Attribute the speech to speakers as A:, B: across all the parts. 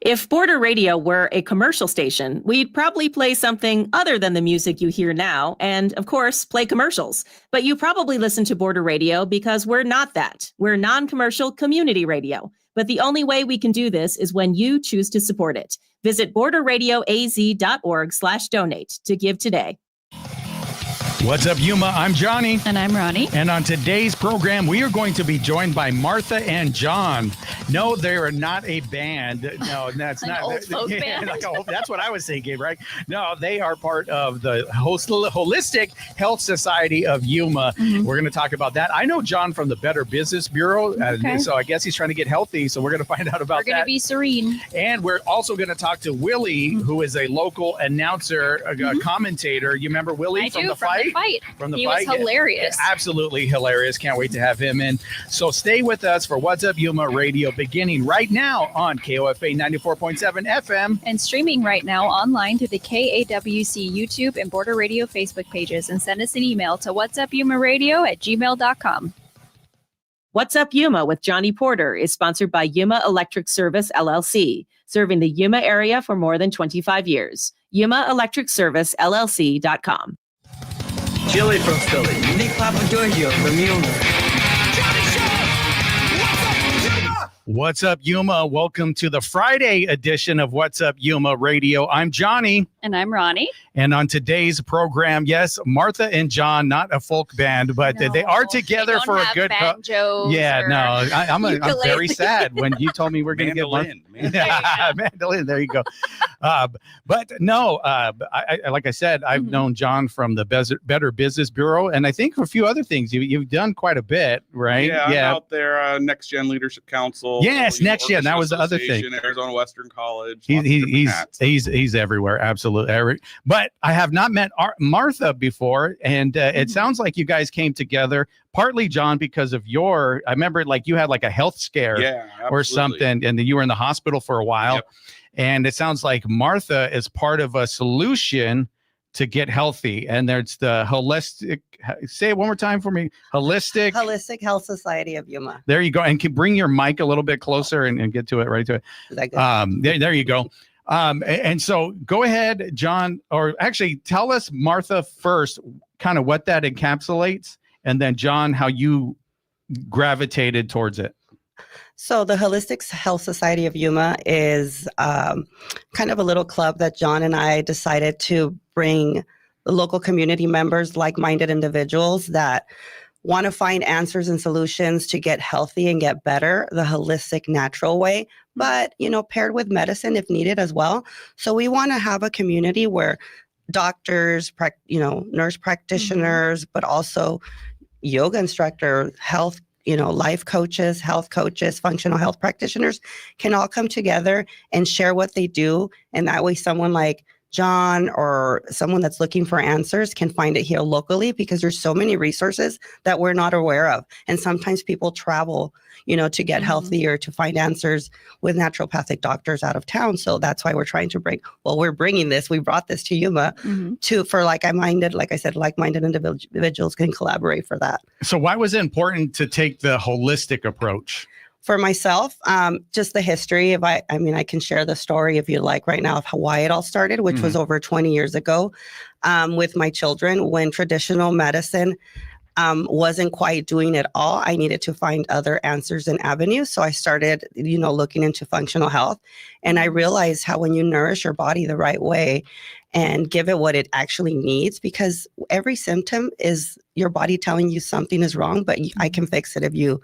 A: If Border Radio were a commercial station, we'd probably play something other than the music you hear now, and of course, play commercials. But you probably listen to Border Radio because we're not that. We're non-commercial community radio. But the only way we can do this is when you choose to support it. Visit borderradioaz.org/donate to give today.
B: What's up, Yuma? I'm Johnny.
C: And I'm Ronnie.
B: And on today's program, we are going to be joined by Martha and John. No, they are not a band. No, that's
C: An
B: not.
C: old folk band.
B: That's what I was thinking, right? No, they are part of the Holistic Health Society of Yuma. Mm-hmm. We're going to talk about that. I know John from the Better Business Bureau,
C: okay.
B: So I guess he's trying to get healthy. So we're going to find out about that.
C: We're going to be serene.
B: And we're also going to talk to Willie, who is a local announcer, a commentator. You remember Willie from the fight? From the
C: he
B: fight.
C: Was hilarious.
B: Absolutely hilarious. Can't wait to have him in. So stay with us for What's Up Yuma Radio, beginning right now on KOFA 94.7 FM.
C: And streaming right now online through the KAWC YouTube and Border Radio Facebook pages. And send us an email to whatsupyumaradio@gmail.com.
A: What's Up Yuma with Johnny Porter is sponsored by Yuma Electric Service, LLC, serving the Yuma area for more than 25 years. YumaElectricServiceLLC.com.
D: Chili from Philly, Nick Papagiorgio from Yuma.
B: What's up, Yuma? Welcome to the Friday edition of What's Up Yuma Radio. I'm Johnny.
C: And I'm Ronnie.
B: And on today's program, yes, Martha and John, not a folk band, but they are together for a good
C: banjos.
B: I'm very sad when you told me we're going to get mandolin. There you go. But no, like I said, I've known John from the Better Business Bureau, and I think a few other things. You've done quite a bit, right?
E: Yeah, I'm out there, Next Gen Leadership Council.
B: Yes, Next Gen. That was the other thing.
E: Arizona Western College.
B: He's everywhere, absolutely. But I have not met Martha before, and it sounds like you guys came together partly, John, because of I remember like you had like a health scare or something, and you were in the hospital for a while.
E: Yep.
B: And it sounds like Martha is part of a solution to get healthy. And there's the holistic, say it one more time for me.
F: Holistic Health Society of Yuma.
B: There you go. And can bring your mic a little bit closer and get to it, right to it.
F: Is that good?
B: There you go. And so go ahead, John, or actually tell us, Martha, first, kind of what that encapsulates. And then John, how you gravitated towards it.
F: So the Holistic Health Society of Yuma is kind of a little club that John and I decided to bring the local community members, like-minded individuals that want to find answers and solutions to get healthy and get better the holistic, natural way, but, paired with medicine if needed as well. So we want to have a community where doctors, nurse practitioners, but also yoga instructor, life coaches, health coaches, functional health practitioners can all come together and share what they do. And that way someone like John or someone that's looking for answers can find it here locally, because there's so many resources that we're not aware of. And sometimes people travel, to get healthier, to find answers with naturopathic doctors out of town. So that's why we're trying to we brought this to Yuma for like-minded individuals can collaborate for that.
B: So why was it important to take the holistic approach?
F: For myself, just the history of, I can share the story if you like right now of why it all started, which was over 20 years ago with my children, when traditional medicine wasn't quite doing it all. I needed to find other answers and avenues. So I started, looking into functional health. And I realized how when you nourish your body the right way and give it what it actually needs, because every symptom is your body telling you something is wrong, but I can fix it if you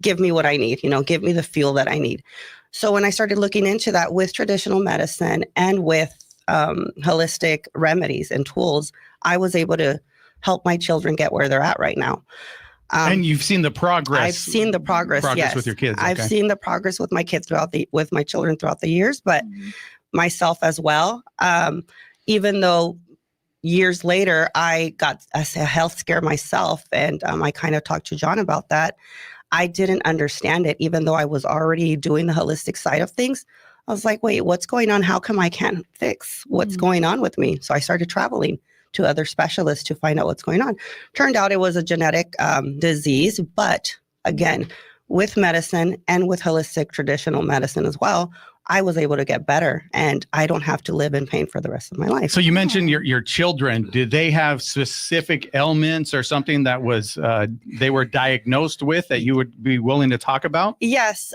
F: give me what I need, give me the fuel that I need. So when I started looking into that with traditional medicine and with holistic remedies and tools, I was able to help my children get where they're at right now.
B: And you've seen the progress.
F: I've seen the progress. Yes,
B: with your kids.
F: I've seen the progress with my kids with my children throughout the years, but myself as well. Even though years later I got a health scare myself, and I kind of talked to John about that. I didn't understand it, even though I was already doing the holistic side of things. I was like, wait, what's going on? How come I can't fix what's going on with me? So I started traveling to other specialists to find out what's going on. Turned out it was a genetic disease, but again, with medicine and with holistic traditional medicine as well, I was able to get better, and I don't have to live in pain for the rest of my life.
B: So you mentioned your children. Did they have specific ailments or something that was they were diagnosed with that you would be willing to talk about?
F: Yes.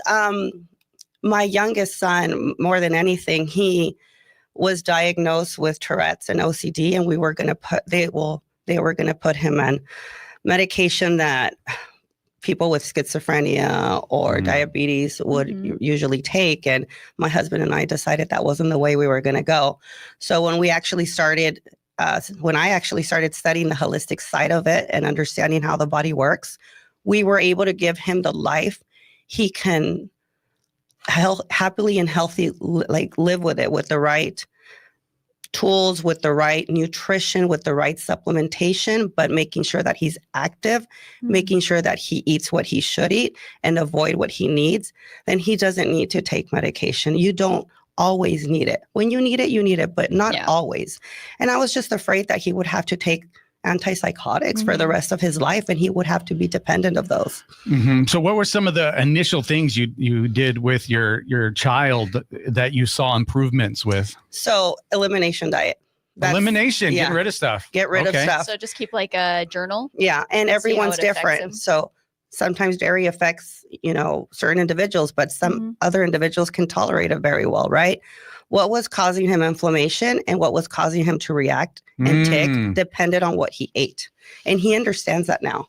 F: My youngest son, more than anything, he was diagnosed with Tourette's and OCD, and we were going to they were going to put him on medication that people with schizophrenia or diabetes would usually take. And my husband and I decided that wasn't the way we were going to go. So when I actually started studying the holistic side of it and understanding how the body works, we were able to give him the life he can happily and healthy, like live with it, with the right tools, with the right nutrition, with the right supplementation, but making sure that he's active, making sure that he eats what he should eat and avoid what he needs. Then he doesn't need to take medication. You don't always need it. When you need it, but not always. And I was just afraid that he would have to take antipsychotics for the rest of his life, and he would have to be dependent of those.
B: So what were some of the initial things you did with your child that you saw improvements with?
F: So elimination diet.
B: Elimination, getting rid of stuff.
F: Get rid of stuff.
C: So just keep like a journal.
F: Yeah, and everyone's different. So sometimes dairy affects, certain individuals, but some other individuals can tolerate it very well, right? What was causing him inflammation and what was causing him to react and tick depended on what he ate. And he understands that now,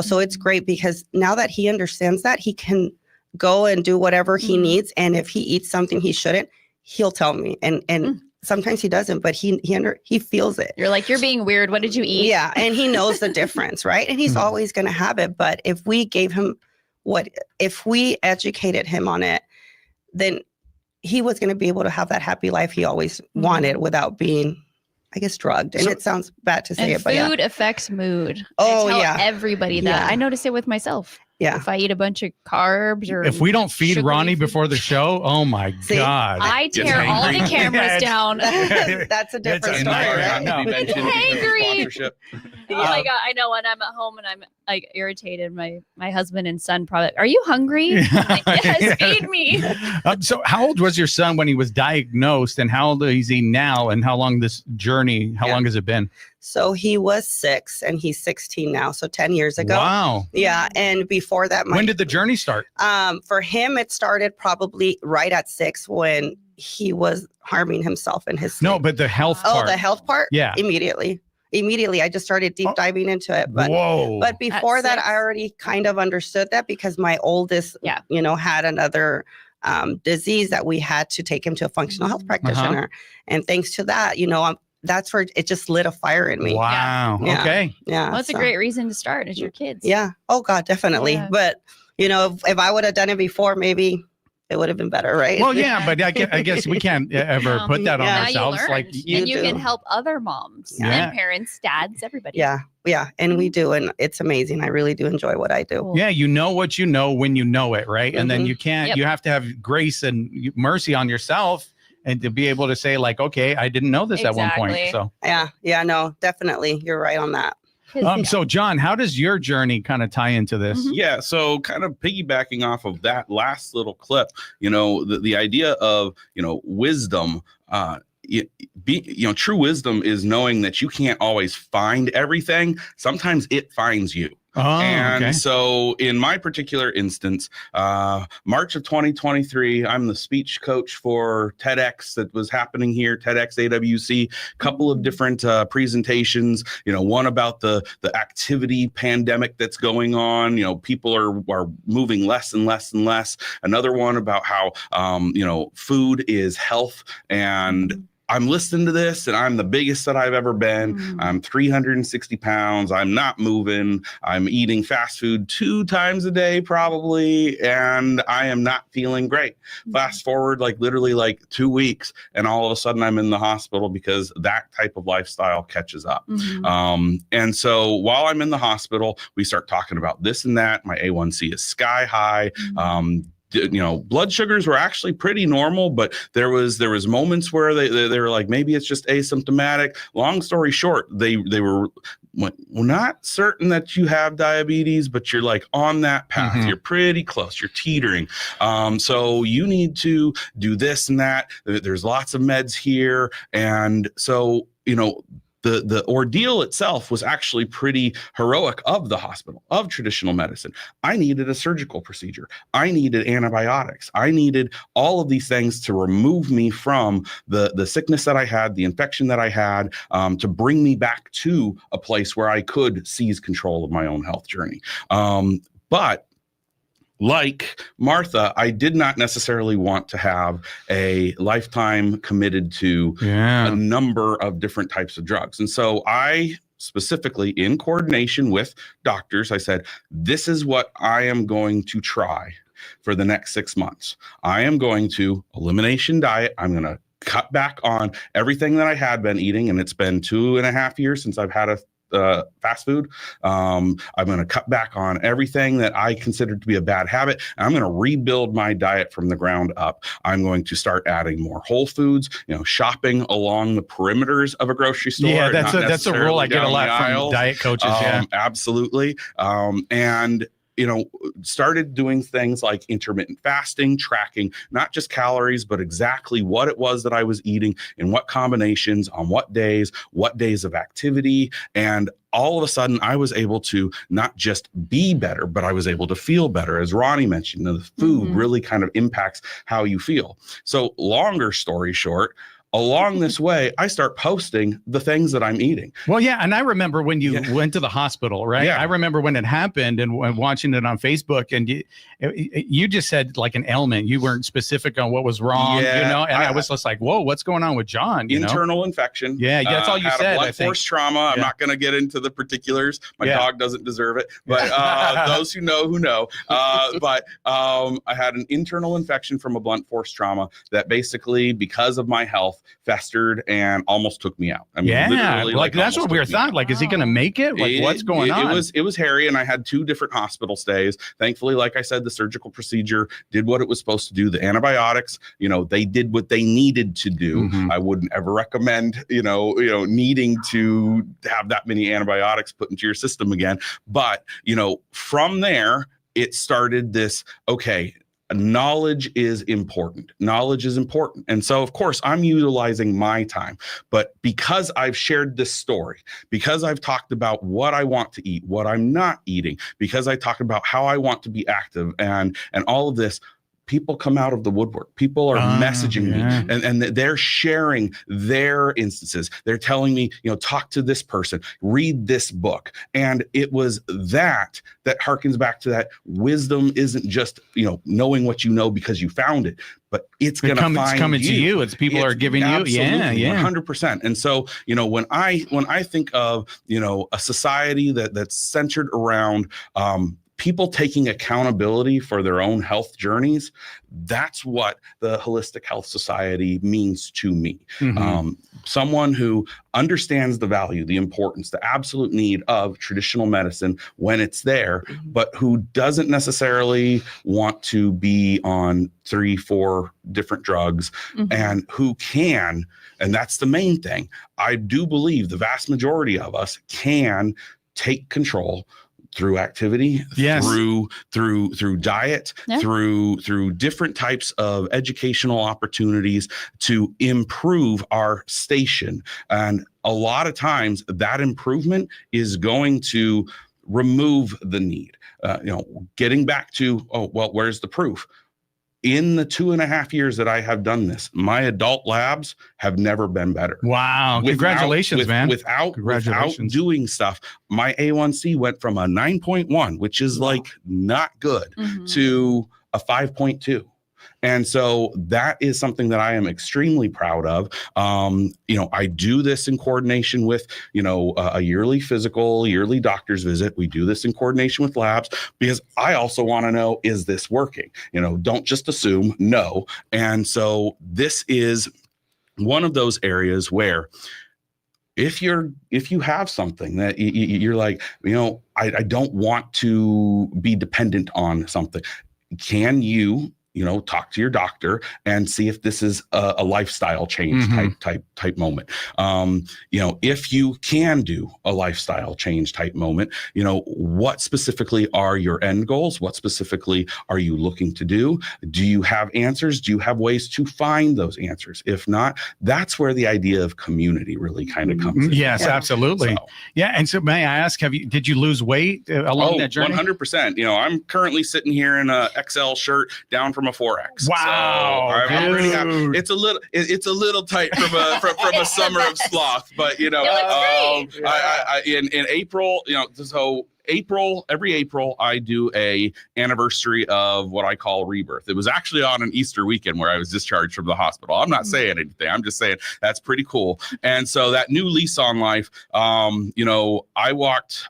F: so it's great because now that he understands that, he can go and do whatever he needs. And if he eats something he shouldn't, he'll tell me. And sometimes he doesn't, but he feels it.
C: You're like, you're being weird. What did you eat?
F: Yeah. And he knows the difference, right? And he's always going to have it. But if we gave him if we educated him on it, then he was going to be able to have that happy life he always wanted without being, I guess, drugged. And it sounds bad to say it, but
C: food affects mood.
F: Oh,
C: I tell everybody that. I notice it with myself.
F: Yeah.
C: If I eat a bunch of carbs or
B: if we don't feed Ronnie before the show, oh my God.
C: I tear all the cameras down.
F: That's a different story, right?
C: It's hangry. Oh my God. I know when I'm at home and I'm like irritated, my husband and son probably, are you hungry? Like, yes, feed me.
B: So how old was your son when he was diagnosed, and how old is he now, and how long has it been?
F: So he was 6 and he's 16 now. So 10 years ago.
B: Wow.
F: Yeah. And before that,
B: when did the journey start?
F: For him, it started probably right at 6 when he was harming himself in his sleep.
B: No, but the health part.
F: Oh, the health part?
B: Yeah.
F: Immediately, I just started deep diving into it. But, but before that, I already kind of understood that because my oldest, had another disease that we had to take him to a functional health practitioner. And thanks to that, that's where it just lit a fire in me.
B: Wow.
F: Yeah.
B: Okay.
F: Yeah.
C: Well, it's a great reason to start as your kids.
F: Yeah. Oh God, definitely.
C: Yeah.
F: But if I would have done it before, maybe it would have been better, right?
B: Well, yeah, but I guess we can't ever put that on ourselves.
C: Like you can help other moms and parents, dads, everybody.
F: Yeah. Yeah. And we do. And it's amazing. I really do enjoy what I do.
C: Cool.
B: Yeah. You know what you know when you know it, right? And then you have to have grace and mercy on yourself. And to be able to say like, okay, I didn't know this at one point. So
F: yeah, no, definitely. You're right on that.
B: So John, how does your journey kind of tie into this?
E: Yeah. So kind of piggybacking off of that last little clip, the idea of, wisdom, true wisdom is knowing that you can't always find everything. Sometimes it finds you. So in my particular instance, March of 2023, I'm the speech coach for TEDx that was happening here, TEDx AWC, couple of different presentations, one about the activity pandemic that's going on, people are moving less and less and less. Another one about how, food is health, and I'm listening to this and I'm the biggest that I've ever been. I'm 360 pounds. I'm not moving. I'm eating fast food 2 times a day, probably. And I am not feeling great. Fast forward, literally 2 weeks. And all of a sudden I'm in the hospital because that type of lifestyle catches up. And so while I'm in the hospital, we start talking about this and that. My A1C is sky high. Blood sugars were actually pretty normal, but there was moments where they were like, maybe it's just asymptomatic. Long story short, they were we're not certain that you have diabetes, but you're like on that path. Mm-hmm. You're pretty close. You're teetering. So you need to do this and that. There's lots of meds here. And so, the ordeal itself was actually pretty heroic of the hospital, of traditional medicine. I needed a surgical procedure. I needed antibiotics. I needed all of these things to remove me from the sickness that I had, the infection that I had, to bring me back to a place where I could seize control of my own health journey. But like Martha, I did not necessarily want to have a lifetime committed to a number of different types of drugs. And so I specifically, in coordination with doctors, I said, this is what I am going to try for the next 6 months. I am going to elimination diet. I'm going to cut back on everything that I had been eating. And it's been 2.5 years since I've had a fast food. I'm going to cut back on everything that I considered to be a bad habit. I'm going to rebuild my diet from the ground up. I'm going to start adding more whole foods, shopping along the perimeters of a grocery store.
B: Yeah, that's a rule I get a lot from diet coaches.
E: Absolutely. And started doing things like intermittent fasting, tracking not just calories, but exactly what it was that I was eating, in what combinations, on what days of activity. And all of a sudden, I was able to not just be better, but I was able to feel better. As Ronnie mentioned, the food really kind of impacts how you feel. So longer story short, along this way, I start posting the things that I'm eating.
B: Well, yeah. And I remember when you went to the hospital, right? Yeah. I remember when it happened and watching it on Facebook, and you just said like an ailment. You weren't specific on what was wrong, and I was just like, whoa, what's going on with John?
E: Internal infection.
B: Yeah, that's all you said.
E: Blunt force trauma. I'm not going to get into the particulars. My dog doesn't deserve it, but those who know. But I had an internal infection from a blunt force trauma that basically, because of my health, festered and almost took me out. I mean, literally,
B: like that's what we were thought. Like, is he going to make it? Like, what's going on?
E: It was hairy, and I had 2 different hospital stays. Thankfully, like I said, the surgical procedure did what it was supposed to do. The antibiotics, they did what they needed to do. Mm-hmm. I wouldn't ever recommend, needing to have that many antibiotics put into your system again. But, from there, it started this, knowledge is important. And so, of course, I'm utilizing my time. But because I've shared this story, because I've talked about what I want to eat, what I'm not eating, because I talk about how I want to be active and all of this, people come out of the woodwork. People are messaging me and they're sharing their instances. They're telling me, talk to this person, read this book. And it was that harkens back to that wisdom isn't just, knowing what you know because you found it, but it's going to find
B: it's coming to you. It's people are giving you. Yeah.
E: 100%. And so, when I think of, a society that's centered around, people taking accountability for their own health journeys, that's what the Holistic Health Society means to me. Mm-hmm. Someone who understands the value, the importance, the absolute need of traditional medicine when it's there, but who doesn't necessarily want to be on 3-4 different drugs, and who can, and that's the main thing. I do believe the vast majority of us can take control through activity, through diet, through different types of educational opportunities to improve our station. And a lot of times that improvement is going to remove the need. Getting back to, where's the proof? In the 2.5 years that I have done this, my adult labs have never been better.
B: Wow. Congratulations, man.
E: Without doing stuff, my A1C went from a 9.1, which is like not good, to a 5.2. And so that is something that I am extremely proud of. I do this in coordination with, a yearly physical, yearly doctor's visit. We do this in coordination with labs because I also want to know, is this working? Don't just assume, no. And so this is one of those areas where if you have something that you're like, I don't want to be dependent on something, can you talk to your doctor and see if this is a lifestyle change type moment. If you can do a lifestyle change type moment, what specifically are your end goals? What specifically are you looking to do? Do you have answers? Do you have ways to find those answers? If not, that's where the idea of community really kind of comes in.
B: Yes, absolutely. And so may I ask, did you lose weight along that journey?
E: 100%. I'm currently sitting here in a XL shirt down from a 4X.
B: Wow.
E: So I'm pretty happy. It's a little tight from a summer of sloth, but in April, every April I do a anniversary of what I call rebirth. It was actually on an Easter weekend where I was discharged from the hospital. I'm not saying anything. I'm just saying that's pretty cool. And so that new lease on life, I walked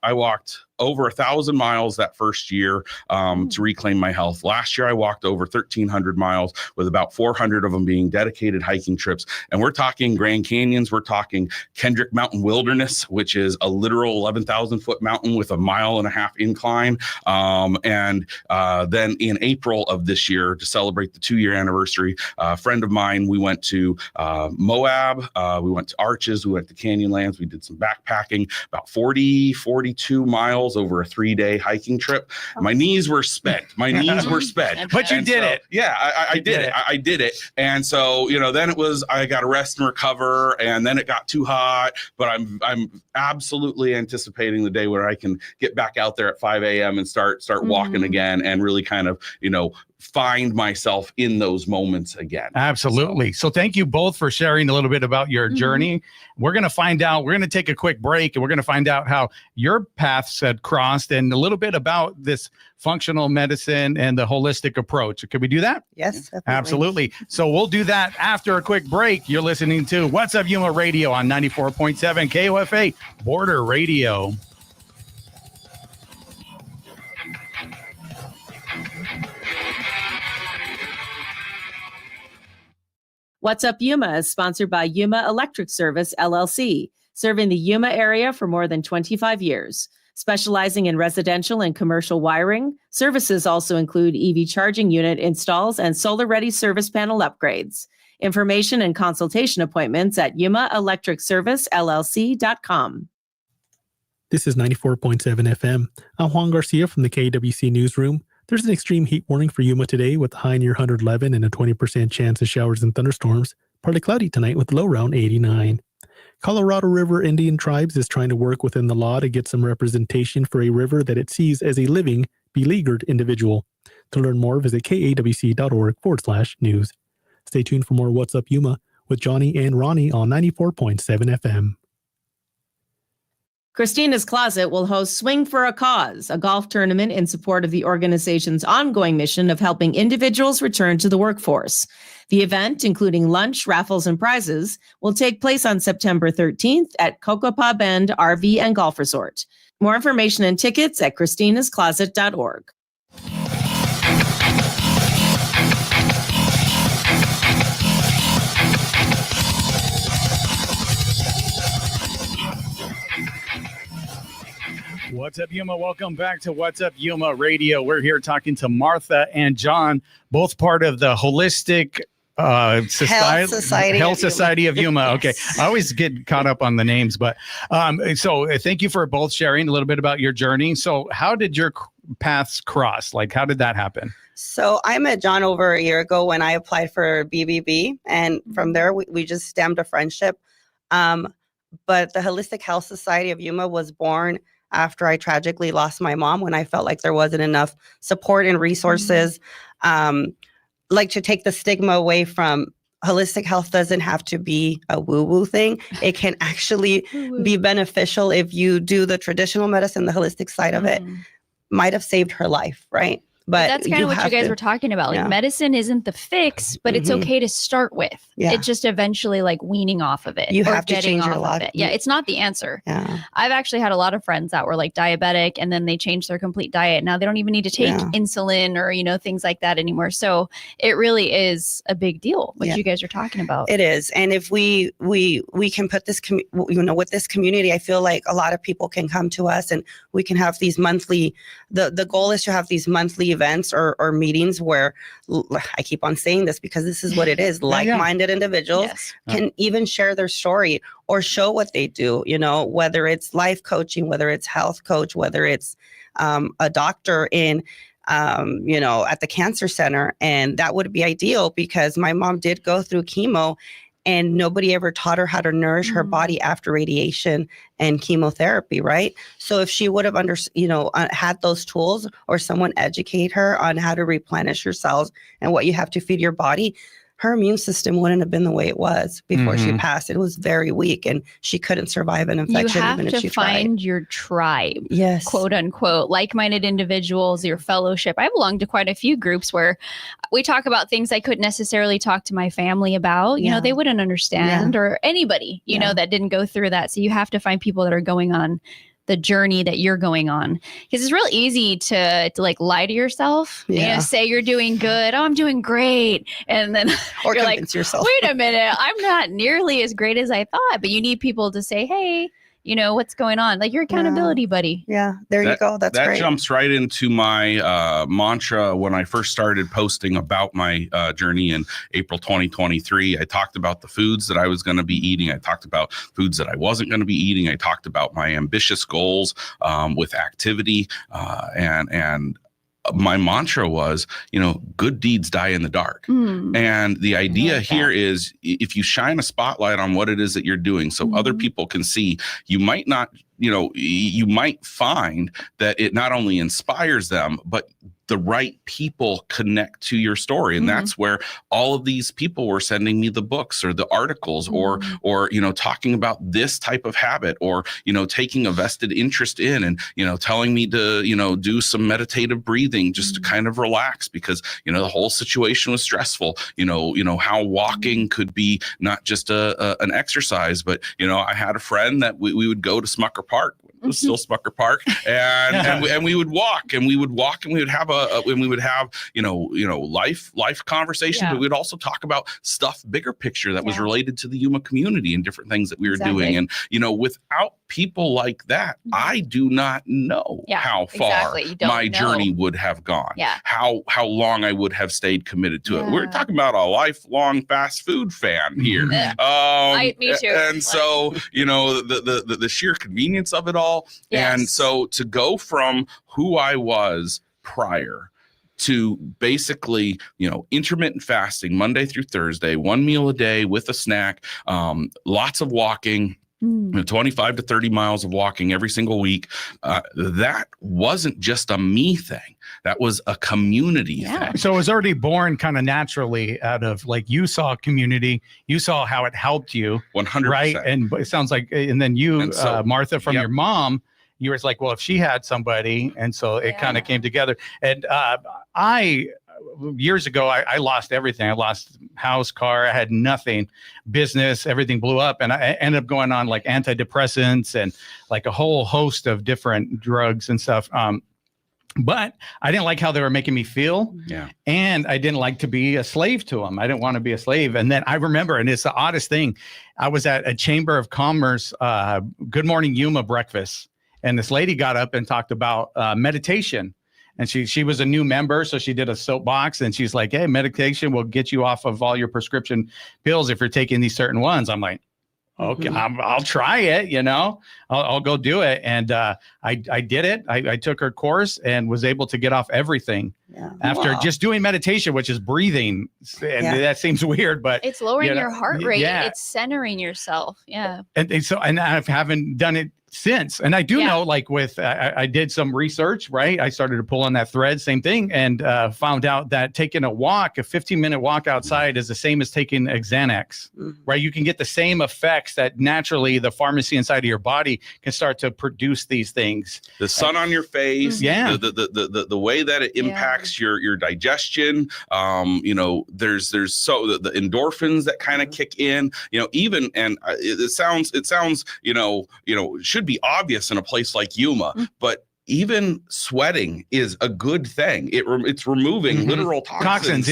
E: over 1,000 miles that first year to reclaim my health. Last year, I walked over 1,300 miles with about 400 of them being dedicated hiking trips. And we're talking Grand Canyons. We're talking Kendrick Mountain Wilderness, which is a literal 11,000 foot mountain with a 1.5 mile incline. And then in April of this year, to celebrate the 2-year anniversary, a friend of mine, we went to Moab, we went to Arches, we went to Canyonlands, we did some backpacking, about 42 miles over a 3-day hiking trip. My knees were spent. But you did it. Yeah, I did it. I did it. And so, then it was, I got to rest and recover, and then it got too hot, but I'm absolutely anticipating the day where I can get back out there at 5 a.m. and start walking again and really kind of, find myself in those moments again.
B: Absolutely. So thank you both for sharing a little bit about your journey. We're going to take a quick break, and we're going to find out how your paths had crossed and a little bit about this functional medicine and the holistic approach. Can we do that?
F: Yes, definitely.
B: Absolutely. So we'll do that after a quick break. You're listening to What's Up Yuma Radio on 94.7 KOFA Border Radio.
A: What's Up Yuma is sponsored by Yuma Electric Service, LLC, serving the Yuma area for more than 25 years. Specializing in residential and commercial wiring, services also include EV charging unit installs and solar-ready service panel upgrades. Information and consultation appointments at yumaelectricservicellc.com.
G: This is 94.7 FM. I'm Juan Garcia from the KWC Newsroom. There's an extreme heat warning for Yuma today with a high near 111 and a 20% chance of showers and thunderstorms. Partly cloudy tonight with low around 89. Colorado River Indian Tribes is trying to work within the law to get some representation for a river that it sees as a living, beleaguered individual. To learn more, visit kawc.org/news. Stay tuned for more What's Up Yuma with Johnny and Ronnie on 94.7 FM.
A: Christina's Closet will host Swing for a Cause, a golf tournament in support of the organization's ongoing mission of helping individuals return to the workforce. The event, including lunch, raffles, and prizes, will take place on September 13th at Cocopah Bend RV and Golf Resort. More information and tickets at christinascloset.org.
B: What's up, Yuma? Welcome back to What's Up Yuma Radio. We're here talking to Martha and John, both part of the Holistic Health Society of Yuma. Okay. I always get caught up on the names, but so thank you for both sharing a little bit about your journey. So how did your paths cross? Like, how did that happen?
F: So I met John over a year ago when I applied for BBB, and from there we just stemmed a friendship. But the Holistic Health Society of Yuma was born after I tragically lost my mom, when I felt like there wasn't enough support and resources, like to take the stigma away from holistic health. Doesn't have to be a woo-woo thing. It can actually be beneficial if you do the traditional medicine. The holistic side of it might have saved her life, right? But
C: that's kind of what you guys were talking about. Like, medicine isn't the fix, but it's okay to start with. It's just eventually like weaning off of it.
F: You have to change your life.
C: Yeah, it's not the answer. I've actually had a lot of friends that were like diabetic, and then they changed their complete diet. Now they don't even need to take insulin or, things like that anymore. So it really is a big deal, what you guys are talking about.
F: It is. And if we can put this, with this community, I feel like a lot of people can come to us, and we can have these monthly, the goal is to have these monthly events or meetings where I keep on saying this because this is what it is. Like-minded individuals can even share their story or show what they do, you know, whether it's life coaching, whether it's health coach, whether it's a doctor in, you know, at the cancer center. And that would be ideal because my mom did go through chemo and nobody ever taught her how to nourish her body after radiation and chemotherapy, right? So if she would have had those tools or someone educate her on how to replenish your cells and what you have to feed your body, her immune system wouldn't have been the way it was before she passed. It was very weak and she couldn't survive an infection even if she tried. You have to find
C: your tribe,
F: yes,
C: quote unquote, like-minded individuals, your fellowship. I belong to quite a few groups where we talk about things I couldn't necessarily talk to my family about. You know, they wouldn't understand or anybody, you know, that didn't go through that. So you have to find people that are going on the journey that you're going on, because it's real easy to like lie to yourself, you know, say you're doing good. Oh, I'm doing great. And then
F: or
C: you're
F: convince yourself,
C: wait a minute, I'm not nearly as great as I thought. But you need people to say, hey, you know, what's going on? Like your accountability buddy.
F: Yeah, there you go. That's great.
E: That jumps right into my mantra when I first started posting about my journey in April 2023. I talked about the foods that I was going to be eating. I talked about foods that I wasn't going to be eating. I talked about my ambitious goals with activity and my mantra was, you know, good deeds die in the dark. And the idea here is if you shine a spotlight on what it is that you're doing so other people can see, you might not, you know, you might find that it not only inspires them, but the right people connect to your story. And that's where all of these people were sending me the books or the articles or, you know, talking about this type of habit or, you know, taking a vested interest in and, you know, telling me to, you know, do some meditative breathing just to kind of relax because, you know, the whole situation was stressful, you know, how walking could be not just an exercise, but, you know, I had a friend that we would go to Smucker Park. It was still Smucker Park, and we would walk, and we would have you know life conversation, but we'd also talk about stuff bigger picture that was related to the Yuma community and different things that we were doing, and you know, without people like that, I do not know how far my journey would have gone, how long I would have stayed committed to it. We're talking about a lifelong fast food fan here,
C: me too.
E: And so you know the sheer convenience of it all. And so to go from who I was prior to basically, you know, intermittent fasting Monday through Thursday, one meal a day with a snack, lots of walking, 25 to 30 miles of walking every single week. That wasn't just a me thing. That was a community thing.
B: So it was already born kind of naturally out of like you saw community, you saw how it helped you.
E: 100%.
B: Right. And it sounds like, and then you, Martha, from your mom, you were like, well, if she had somebody. And so it kind of came together. And years ago, I lost everything. I lost house, car. I had nothing, business, everything blew up. And I ended up going on like antidepressants and like a whole host of different drugs and stuff. But I didn't like how they were making me feel.
E: Yeah.
B: And I didn't like to be a slave to them. I didn't want to be a slave. And then I remember, and it's the oddest thing, I was at a Chamber of Commerce, Good Morning Yuma breakfast. And this lady got up and talked about meditation. And she was a new member, so she did a soapbox, and she's like, hey, meditation will get you off of all your prescription pills if you're taking these certain ones. I'm like, okay, I'll try it, you know, I'll go do it. And I did it. I took her course and was able to get off everything after just doing meditation, which is breathing. And that seems weird, but
C: it's lowering your heart rate. It's centering yourself. Yeah.
B: And I haven't done it since. And I do know, like with, I did some research, right? I started to pull on that thread, same thing, and found out that taking a 15-minute walk outside is the same as taking a Xanax, right? You can get the same effects that naturally the pharmacy inside of your body can start to produce these things.
E: The sun on your face, the way that it impacts your digestion. You know, there's the endorphins that kind of kick in, you know, even, and it sounds, you know, should be obvious in a place like Yuma, but even sweating is a good thing. It's removing literal toxins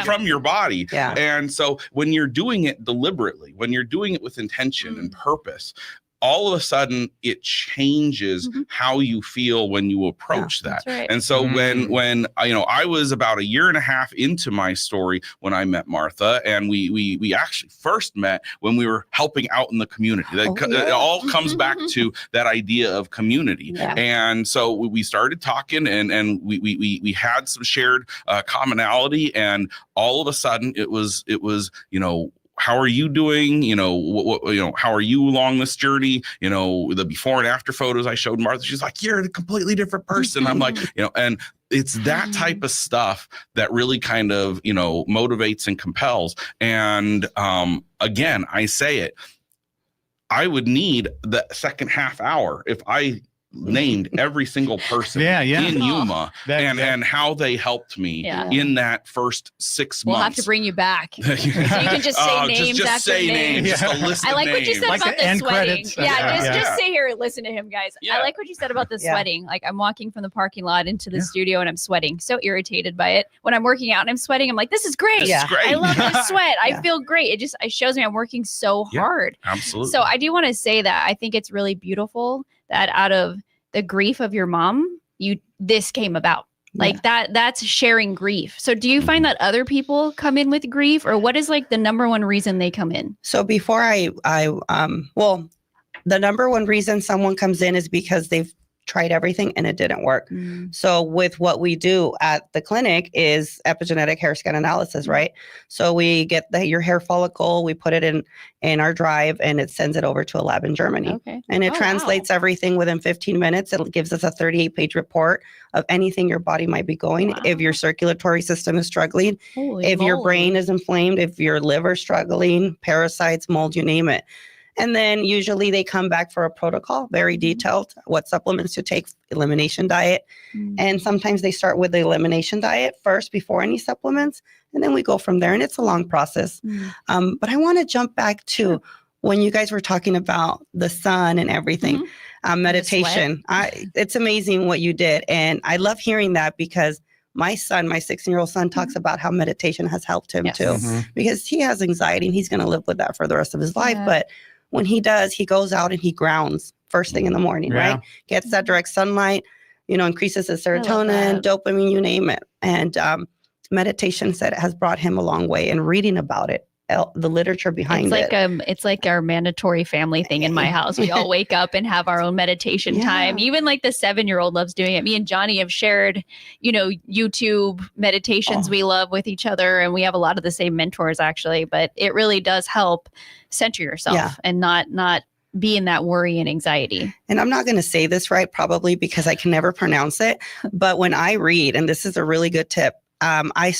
E: from your body. And so when you're doing it deliberately, when you're doing it with intention and purpose, all of a sudden it changes how you feel when you approach that.
C: Right.
E: And so when I was about a year and a half into my story when I met Martha, and we actually first met when we were helping out in the community. It all comes back to that idea of community.
C: Yeah.
E: And so we started talking, and we had some shared commonality, and all of a sudden it was how are you doing? How are you along this journey? The before and after photos I showed Martha, she's like, you're a completely different person. I'm like, and it's that type of stuff that really kind of, motivates and compels. And again, I say it, I would need the second half hour if I named every single person in Yuma and how they helped me in that first 6 months.
C: We'll have to bring you back. So you can just say names
E: just
C: after
E: say
C: names.
E: Just a list
C: I like
E: of
C: what you
E: names.
C: said
B: Like
C: about
B: the
C: the
B: end
C: sweating.
B: credits.
C: Just sit here and listen to him, guys.
E: Yeah.
C: I like what you said about the sweating. Like I'm walking from the parking lot into the studio and I'm sweating. So irritated by it. When I'm working out and I'm sweating, I'm like, this is great.
E: This is great.
C: I love this sweat. I feel great. It shows me I'm working so hard.
E: Absolutely.
C: So I do want to say that I think it's really beautiful that out of the grief of your mom, this came about. Like that's sharing grief. So do you find that other people come in with grief, or what is like the number one reason they come in?
F: So before the number one reason someone comes in is because they've tried everything and it didn't work. So with what we do at the clinic is epigenetic hair scan analysis, right? So we get your hair follicle, we put it in our drive, and it sends it over to a lab in Germany.
C: Okay.
F: And it translates everything within 15 minutes. It gives us a 38-page report of anything your body might be going. If your circulatory system is struggling, if your brain is inflamed, if your liver is struggling, parasites, mold, you name it. And then usually they come back for a protocol, very detailed, what supplements to take, elimination diet. And sometimes they start with the elimination diet first before any supplements. And then we go from there. And it's a long process. But I want to jump back to when you guys were talking about the sun and everything, meditation. It's amazing what you did. And I love hearing that because my son, my 16-year-old son, talks about how meditation has helped him too, because he has anxiety and he's going to live with that for the rest of his life. But when he does, he goes out and he grounds first thing in the morning, right? Gets that direct sunlight, increases his serotonin, dopamine, you name it. And meditation said it has brought him a long way, and reading about it, the literature behind it.
C: It's like our mandatory family thing in my house. We all wake up and have our own meditation time. Even like the 7-year-old loves doing it. Me and Johnny have shared, YouTube meditations we love with each other. And we have a lot of the same mentors actually, but it really does help center yourself and not be in that worry and anxiety.
F: And I'm not going to say this right, probably because I can never pronounce it. But when I read, and this is a really good tip, I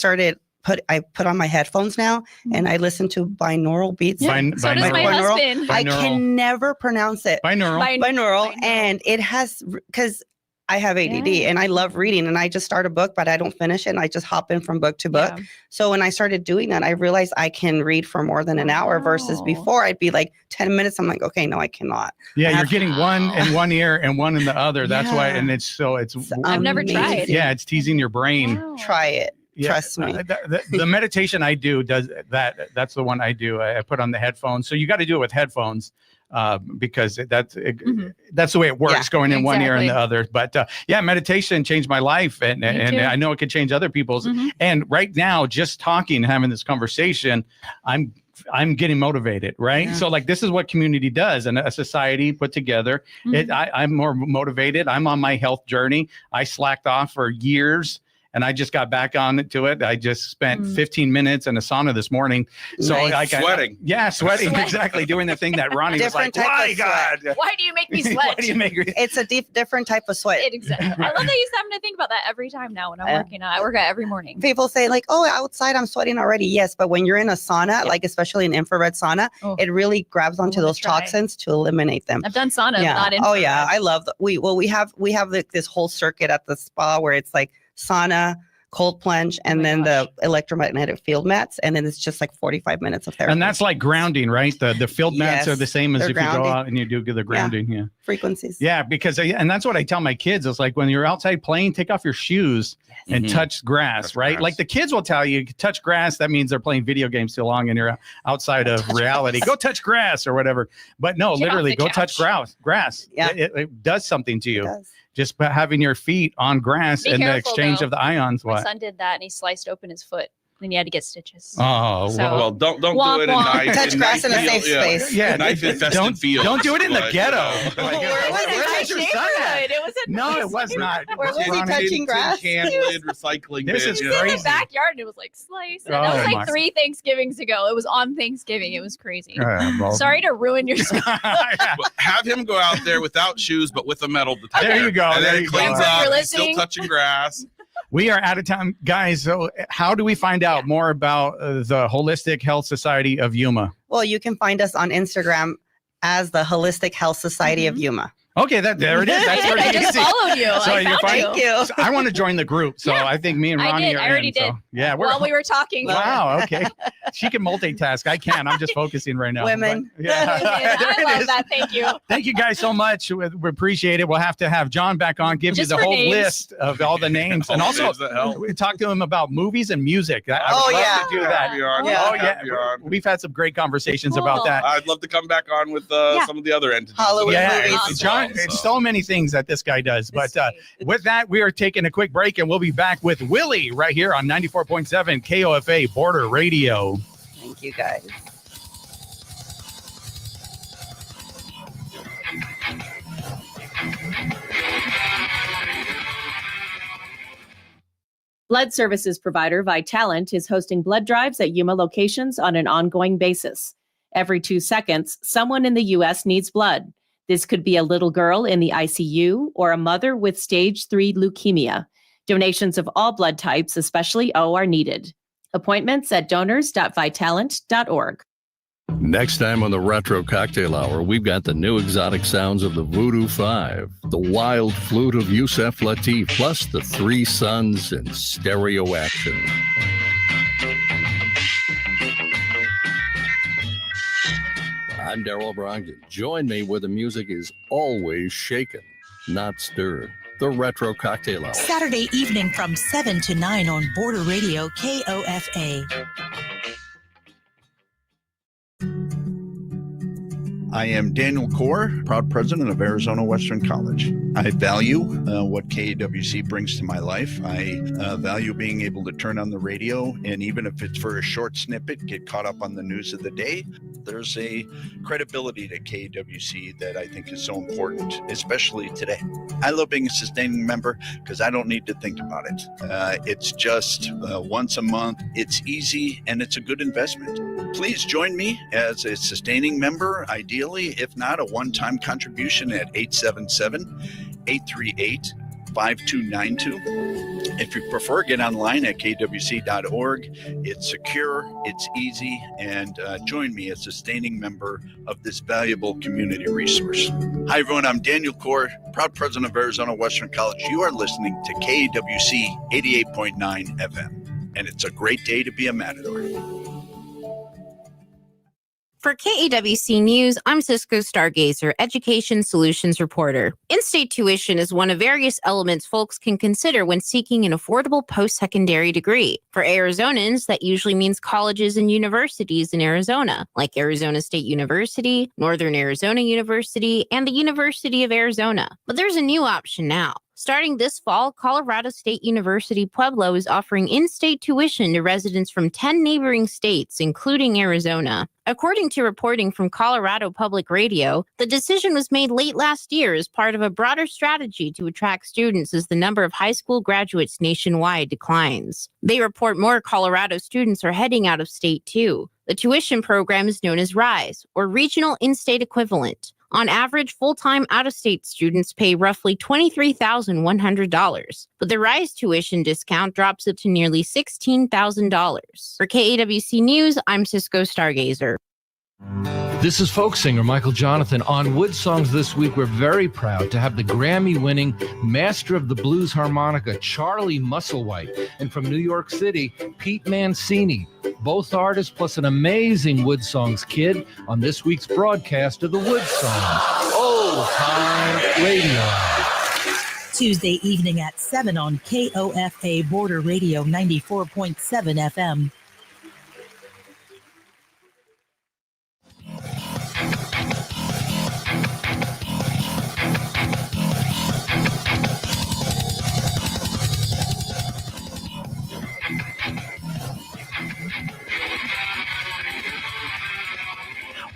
F: put on my headphones now and I listen to binaural beats.
C: So does my husband.
F: I can never pronounce it. Binaural. And it has, because I have ADD and I love reading, and I just start a book, but I don't finish it. And I just hop in from book to book. So when I started doing that, I realized I can read for more than an hour versus before I'd be like 10 minutes. I'm like, okay, no, I cannot.
B: Yeah, you're getting one in one ear and one in the other. That's why. And it's
C: I've never tried.
B: Yeah, it's teasing your brain.
C: Wow.
F: Try it. Trust me.
B: The meditation I do does that. That's the one I do. I put on the headphones. So you got to do it with headphones because that's the way it works, going in one ear and the other. But meditation changed my life, and I know it could change other people's. And right now, just talking, having this conversation, I'm getting motivated, right? So like, this is what community does, and a society put together. I'm more motivated. I'm on my health journey. I slacked off for years, and I just got back on to it. I just spent 15 minutes in a sauna this morning. So
E: sweating.
B: Sweating. Exactly. Doing the thing that Ronnie was like, why, God?
C: Why do you make me sweat?
F: It's a different type of sweat.
C: Exactly. I love that he's having to think about that every time now when I'm working out. I work out every morning.
F: People say like, oh, outside I'm sweating already. Yes, but when you're in a sauna, like especially an infrared sauna, it really grabs onto those toxins to eliminate them.
C: I've done sauna, not infrared.
F: Oh yeah, I love we have this whole circuit at the spa where it's like sauna, cold plunge, and then the electromagnetic field mats. And then it's just like 45 minutes of therapy.
B: And that's like grounding, right? The field mats are the same as if
F: grounding.
B: you go out and you do the grounding. Yeah.
F: Frequencies.
B: Yeah, because and that's what I tell my kids. It's like when you're outside playing, take off your shoes and touch grass, right? Like the kids will tell you, touch grass. That means they're playing video games too long and you're outside of reality. Go touch grass or whatever. But no, literally go touch grass. Yeah. It does something to you. Just having your feet on grass and the exchange of the ions.
C: My son did that and he sliced open his foot. Then you had to get stitches.
B: Oh,
C: so,
E: well, don't do it in knife.
F: Touch grass in a safe space.
B: Yeah,
E: knife infested field.
B: Don't do it in the ghetto.
C: Where was your son at? It was a
B: no, it was not.
F: Where was he touching grass?
E: Candid recycling.
B: This is
C: in
B: crazy.
C: the backyard and it was like slice. And that was like 3 Thanksgivings ago. It was on Thanksgiving. It was crazy. Sorry to ruin your son.
E: Have him go out there without shoes, but with a metal detector.
B: There you go.
E: And then
B: there
E: it
B: you
E: cleans
B: go.
E: up. He's still touching grass.
B: We are out of time, guys. So how do we find out more about the Holistic Health Society of Yuma?
F: Well, you can find us on Instagram as the Holistic Health Society of Yuma.
B: Okay, there it is. That's pretty
C: I just
B: easy.
C: followed you.
B: So
F: Thank you.
B: So I want to join the group. So I think me and Ronnie are
C: I already
B: in.
C: did.
B: So, yeah,
C: while we were talking.
B: Wow. Okay. She can multitask. I can't. I'm just focusing right now.
F: Women.
B: But, yeah.
C: I love that. Thank you.
B: Thank you guys so much. We appreciate it. We'll have to have John back on, give
C: Just
B: you the
C: for
B: whole
C: names.
B: list of all the names, and also we talk to him about movies and music. I would love to do that.
F: Yeah.
B: Oh yeah, we've had some great conversations about that.
E: I'd love to come back on with some of the other entities.
F: Halloween movies.
B: It's John. It's so many things that this guy does. But with that, we are taking a quick break, and we'll be back with Willie right here on 94.7 KOFA Border Radio.
F: Thank you, guys.
A: Blood services provider Vitalant is hosting blood drives at Yuma locations on an ongoing basis. Every 2 seconds, someone in the U.S. needs blood. This could be a little girl in the ICU or a mother with stage 3 leukemia. Donations of all blood types, especially O, are needed. Appointments at donors.vitalant.org.
H: Next time on the Retro Cocktail Hour, we've got the new exotic sounds of the Voodoo Five, the wild flute of Yusef Lateef, plus the Three Sons in stereo action. I'm Darryl Brogdon. Join me where the music is always shaken, not stirred. The Retro Cocktail Hour.
I: Saturday evening from 7 to 9 on Border Radio KOFA.
J: I am Daniel Kaur, proud president of Arizona Western College. I value what KAWC brings to my life. I value being able to turn on the radio, and even if it's for a short snippet, get caught up on the news of the day. There's a credibility to KAWC that I think is so important, especially today. I love being a sustaining member because I don't need to think about it. It's just once a month. It's easy, and it's a good investment. Please join me as a sustaining member, ideally, if not a one-time contribution at 877-838-5292. If you prefer, get online at kwc.org. It's secure, it's easy, and join me as a sustaining member of this valuable community resource. Hi, everyone. I'm Daniel Kaur, proud president of Arizona Western College. You are listening to KAWC 88.9 FM, and it's a great day to be a Matador.
K: For KAWC News, I'm Cisco Stargazer, Education Solutions Reporter. In-state tuition is one of various elements folks can consider when seeking an affordable post-secondary degree. For Arizonans, that usually means colleges and universities in Arizona, like Arizona State University, Northern Arizona University, and the University of Arizona. But there's a new option now. Starting this fall, Colorado State University Pueblo is offering in-state tuition to residents from 10 neighboring states, including Arizona. According to reporting from Colorado Public Radio, the decision was made late last year as part of a broader strategy to attract students as the number of high school graduates nationwide declines. They report more Colorado students are heading out of state too. The tuition program is known as RISE, or Regional In-State Equivalent. On average, full-time out-of-state students pay roughly $23,100, but the RISE tuition discount drops it to nearly $16,000. For KAWC News, I'm Cisco Stargazer.
L: This is folk singer Michael Jonathan. On Wood Songs this week, we're very proud to have the Grammy-winning master of the blues harmonica, Charlie Musselwhite, and from New York City, Pete Mancini. Both artists plus an amazing Wood Songs kid on this week's broadcast of the Wood Songs. Old Time Radio.
I: Tuesday evening at 7 on KOFA Border Radio 94.7 FM.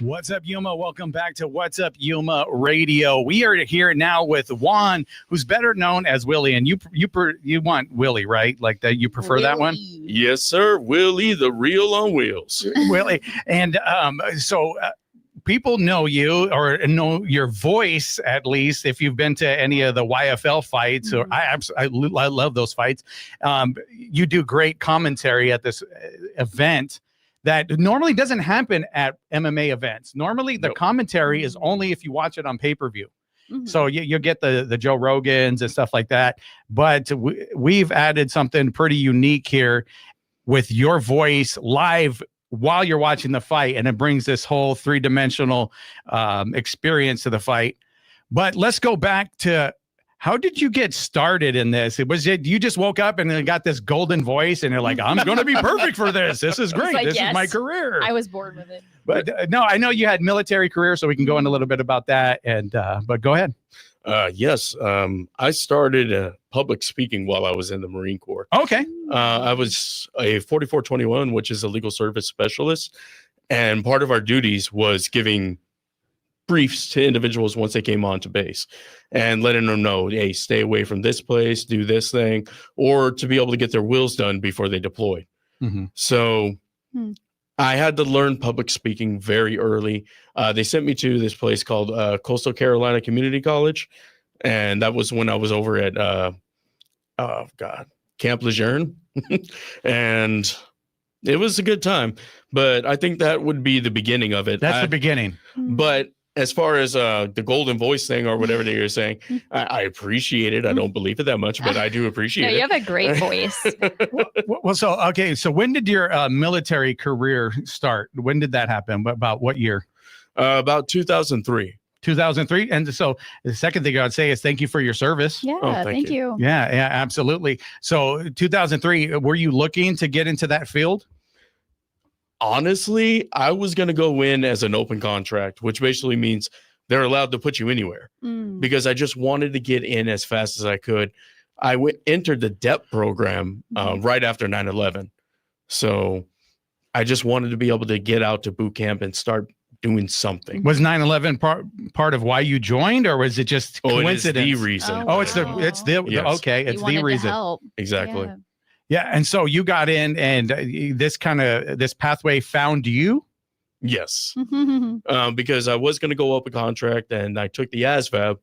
B: What's up, Yuma? Welcome back to What's Up, Yuma Radio. We are here now with Juan, who's better known as Willie, and you want Willie, right? Like that, you prefer
M: Willie.
B: That one?
M: Yes, sir. Willie, the real on wheels.
B: Willie, and people know you or know your voice, at least if you've been to any of the YFL fights. Or I love those fights. You do great commentary at this event that normally doesn't happen at MMA events. Normally, the commentary is only if you watch it on pay-per-view. So you get the Joe Rogans and stuff like that. But we've added something pretty unique here with your voice live while you're watching the fight, and it brings this whole three-dimensional experience to the fight. But let's go back to, how did you get started in this? You just woke up and then got this golden voice and you're like, I'm going to be perfect for this. This is great. This is my career.
C: I was born with it.
B: But no, I know you had military career, so we can go in a little bit about that. And but go ahead.
M: Yes. I started public speaking while I was in the Marine Corps.
B: Okay.
M: I was a 4421, which is a legal service specialist. And part of our duties was giving briefs to individuals once they came onto base and letting them know, hey, stay away from this place, do this thing, or to be able to get their wills done before they deployed. So I had to learn public speaking very early. They sent me to this place called Coastal Carolina Community College. And that was when I was over at, Camp Lejeune. And it was a good time. But I think that would be the beginning of it.
B: That's the beginning.
M: But as far as the golden voice thing or whatever that you're saying, I appreciate it. I don't believe it that much, but I do appreciate it.
C: You have a great voice.
B: So when did your military career start? When did that happen? About what year?
M: About 2003.
B: 2003. And so the second thing I'd say is thank you for your service.
C: Yeah, thank you.
B: Yeah, absolutely. So 2003, were you looking to get into that field?
M: Honestly, I was going to go in as an open contract, which basically means they're allowed to put you anywhere because I just wanted to get in as fast as I could. I entered the DEP program right after 9/11. So I just wanted to be able to get out to boot camp and start doing something.
B: Was 9/11 part of why you joined, or was it just coincidence?
M: It is the reason.
B: It's the
M: Yes.
B: okay. It's the reason.
M: Exactly.
B: Yeah, and so you got in, and this pathway found you.
M: Yes, because I was going to go up a contract, and I took the ASVAB,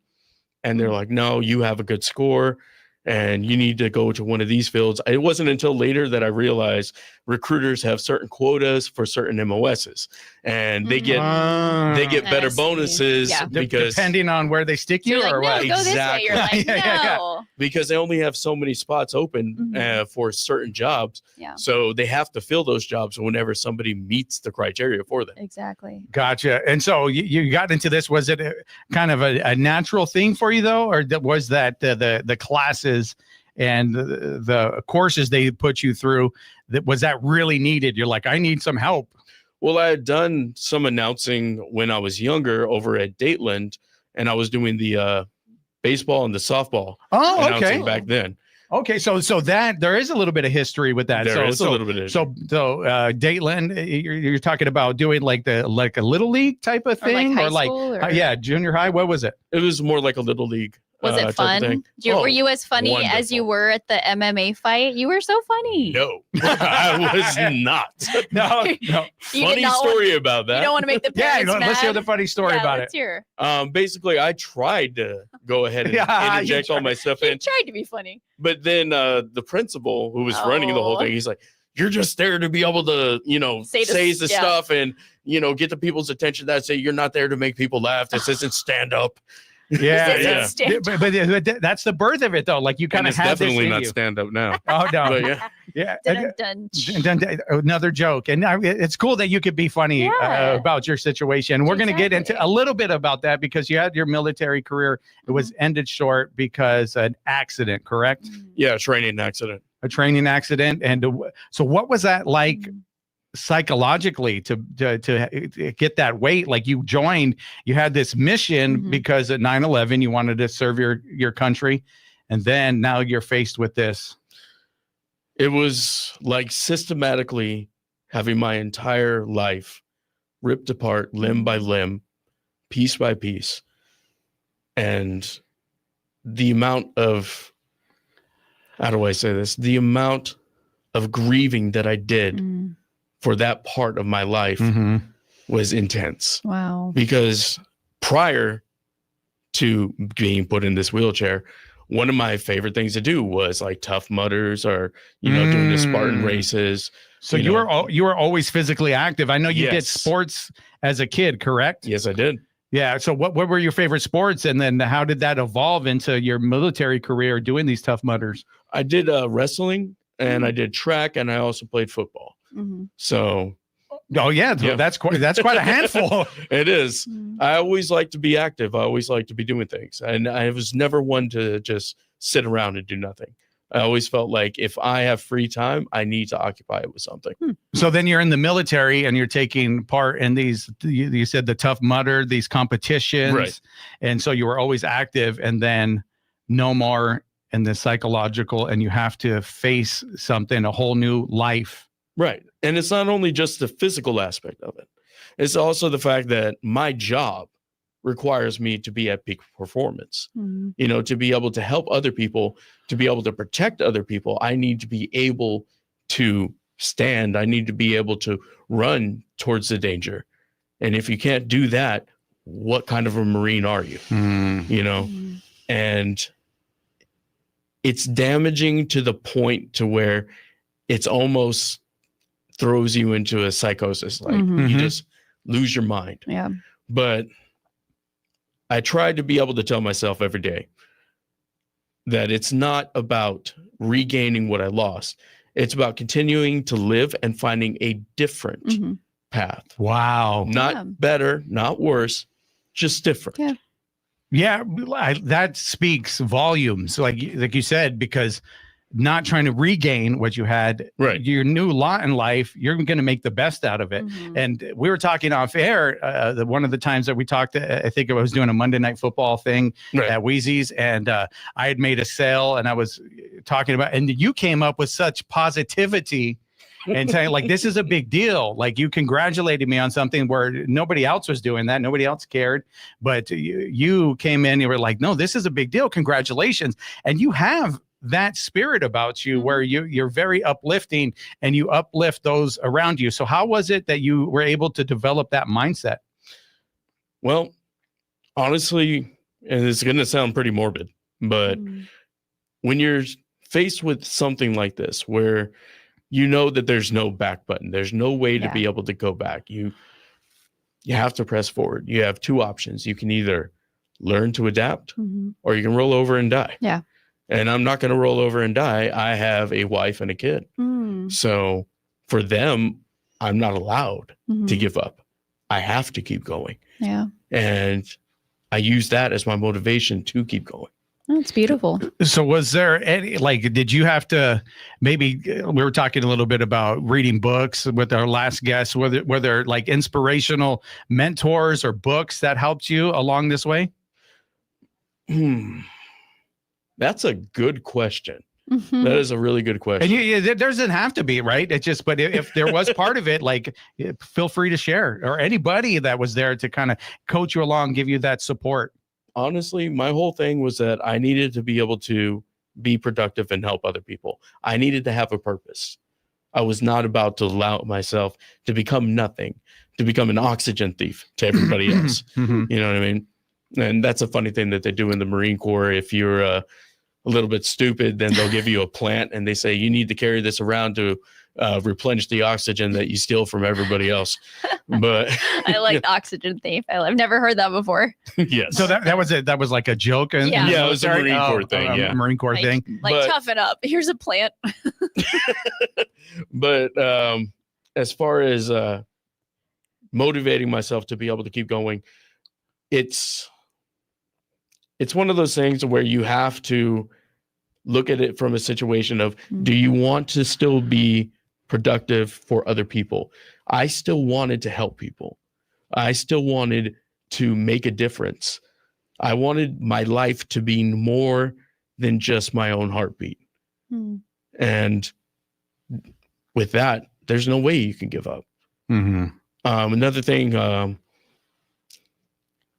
M: and they're like, "No, you have a good score, and you need to go to one of these fields." It wasn't until later that I realized recruiters have certain quotas for certain MOSs, and they get better bonuses because
B: depending on where they stick you,
C: or
B: what?
C: No, exactly. You're like, no.
M: Because they only have so many spots open for certain jobs.
C: Yeah.
M: So they have to fill those jobs whenever somebody meets the criteria for them.
C: Exactly.
B: Gotcha. And so you got into this. Was it kind of a natural thing for you, though? Or was that the classes and the courses they put you through, was that really needed? You're like, I need some help.
M: Well, I had done some announcing when I was younger over at Dateland, and I was doing the baseball and the softball announcing back then.
B: Okay, so that there is a little bit of history with that.
M: There is a little bit of history.
B: So Dateland, you're talking about doing like a little league type of thing,
C: or like
B: junior high. What was it?
M: It was more like a little league.
C: Was it fun? Were you as funny as you were at the MMA fight? You were so funny.
M: No, I was not.
B: No.
M: Funny story about that.
C: You don't want to make the parents mad.
B: Let's hear the funny story about it.
C: Hear.
M: Basically, I tried to go ahead and interject all my stuff in.
C: You tried to be funny.
M: But then the principal who was running the whole thing, he's like, you're just there to be able to, say the stuff and, get the people's attention. That say you're not there to make people laugh. This isn't stand up.
B: Yeah. But that's the birth of it, though. Like you kind of have
M: definitely
B: this
M: not stand up now.
B: Oh no.
M: But
B: yeah.
C: Another
B: joke. And it's cool that you could be funny about your situation. We're going to get into a little bit about that because you had your military career. It was ended short because an accident, correct?
M: Yeah, a training accident.
B: A training accident. And so what was that like psychologically to get that weight? Like you had this mission because at 9/11 you wanted to serve your country, and then now you're faced with this.
M: It was like systematically having my entire life ripped apart limb by limb, piece by piece, and the amount of, how do I say this, the amount of grieving that I did for that part of my life was intense.
C: Wow.
M: Because prior to being put in this wheelchair, one of my favorite things to do was like Tough Mudders or, doing the Spartan races.
B: So you were always physically active. I know you did sports as a kid, correct?
M: Yes, I did.
B: Yeah. So what were your favorite sports? And then how did that evolve into your military career doing these Tough Mudders?
M: I did wrestling and I did track and I also played football. So,
B: that's quite a handful.
M: It is. I always like to be active. I always like to be doing things, and I was never one to just sit around and do nothing. I always felt like if I have free time, I need to occupy it with something.
B: So then you're in the military and you're taking part in these. You said the Tough Mudder, these competitions,
M: right?
B: And so you were always active, and then no more in the psychological, and you have to face something, a whole new life.
M: Right. And it's not only just the physical aspect of it. It's also the fact that my job requires me to be at peak performance. To be able to help other people, to be able to protect other people, I need to be able to stand. I need to be able to run towards the danger. And if you can't do that, what kind of a Marine are you? And it's damaging to the point to where it's almost throws you into a psychosis. Like you just lose your mind.
C: Yeah.
M: But I tried to be able to tell myself every day that it's not about regaining what I lost. It's about continuing to live and finding a different path.
B: Wow.
M: Not better, not worse, just different.
C: Yeah.
B: Yeah. That speaks volumes, like you said, because not trying to regain what you had,
M: right?
B: Your new lot in life, you're going to make the best out of it. And we were talking off air. One of the times that we talked, I think I was doing a Monday Night Football thing at Wheezy's, and I had made a sale, and I was talking about, and you came up with such positivity and saying like, this is a big deal. Like you congratulated me on something where nobody else was doing that. Nobody else cared. But you came in, you were like, no, this is a big deal. Congratulations. And you have that spirit about you where you're very uplifting and you uplift those around you. So how was it that you were able to develop that mindset?
M: Well, honestly, and it's going to sound pretty morbid, but when you're faced with something like this, where you know that there's no back button, there's no way to be able to go back. You have to press forward. You have two options. You can either learn to adapt or you can roll over and die.
C: Yeah.
M: And I'm not going to roll over and die. I have a wife and a kid. So for them, I'm not allowed to give up. I have to keep going.
C: Yeah.
M: And I use that as my motivation to keep going.
C: That's beautiful.
B: So was there any, did you have to, maybe we were talking a little bit about reading books with our last guest, were there like inspirational mentors or books that helped you along this way?
M: That's a good question. That is a really good question.
B: And there doesn't have to be, right? It's just, but if there was part of it, like, feel free to share, or anybody that was there to kind of coach you along, give you that support.
M: Honestly, my whole thing was that I needed to be able to be productive and help other people. I needed to have a purpose. I was not about to allow myself to become nothing, to become an oxygen thief to everybody else. You know what I mean? And that's a funny thing that they do in the Marine Corps. If you're a little bit stupid, then they'll give you a plant and they say, you need to carry this around to replenish the oxygen that you steal from everybody else. But
C: I like the oxygen thief. I've never heard that before.
M: Yes.
B: So that was it. That was like a joke. And
M: yeah, it was a Marine Corps thing. Yeah,
B: Marine Corps thing.
C: Like toughen up. Here's a plant.
M: But as far as motivating myself to be able to keep going, it's one of those things where you have to look at it from a situation of, do you want to still be productive for other people? I still wanted to help people. I still wanted to make a difference. I wanted my life to be more than just my own heartbeat. And with that, there's no way you can give up. Another thing,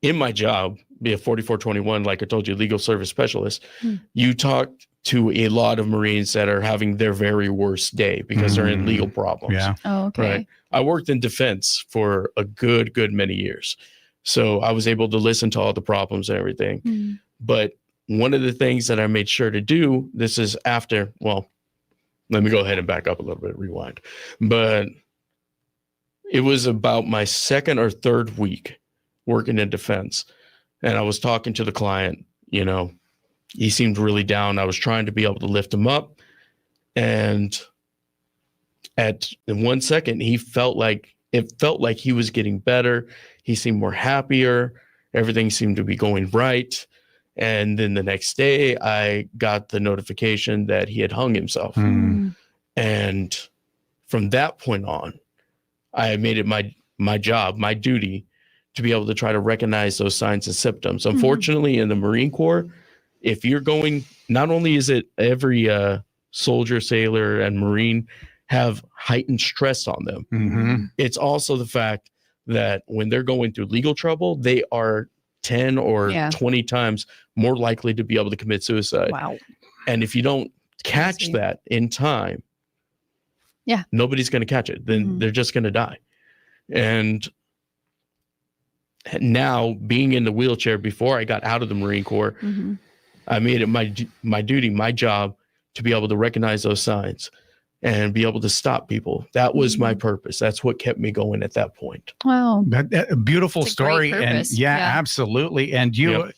M: in my job, be a 4421, like I told you, legal service specialist, you talk to a lot of Marines that are having their very worst day because they're in legal problems.
B: Yeah.
C: Oh, okay.
M: Right. I worked in defense for a good many years. So I was able to listen to all the problems and everything. But one of the things that I made sure to do, this is after, well, let me go ahead and back up a little bit, rewind. But it was about my second or third week working in defense. And I was talking to the client, you know, he seemed really down. I was trying to be able to lift him up. And in 1 second, it felt like he was getting better. He seemed more happier. Everything seemed to be going right. And then the next day I got the notification that he had hung himself. And from that point on, I made it my job, my duty, to be able to try to recognize those signs and symptoms. Unfortunately, in the Marine Corps, if you're going, not only is it every soldier, sailor, and Marine have heightened stress on them, it's also the fact that when they're going through legal trouble, they are 10 or 20 times more likely to be able to commit suicide.
C: Wow.
M: And if you don't catch that in time, nobody's going to catch it. Then they're just going to die. And now, being in the wheelchair before I got out of the Marine Corps, I made it my duty, my job, to be able to recognize those signs and be able to stop people. That was my purpose. That's what kept me going at that point.
C: Wow.
B: A beautiful
C: It's a
B: story.
C: great
B: And
C: purpose.
B: yeah,
C: Yeah.
B: absolutely. And you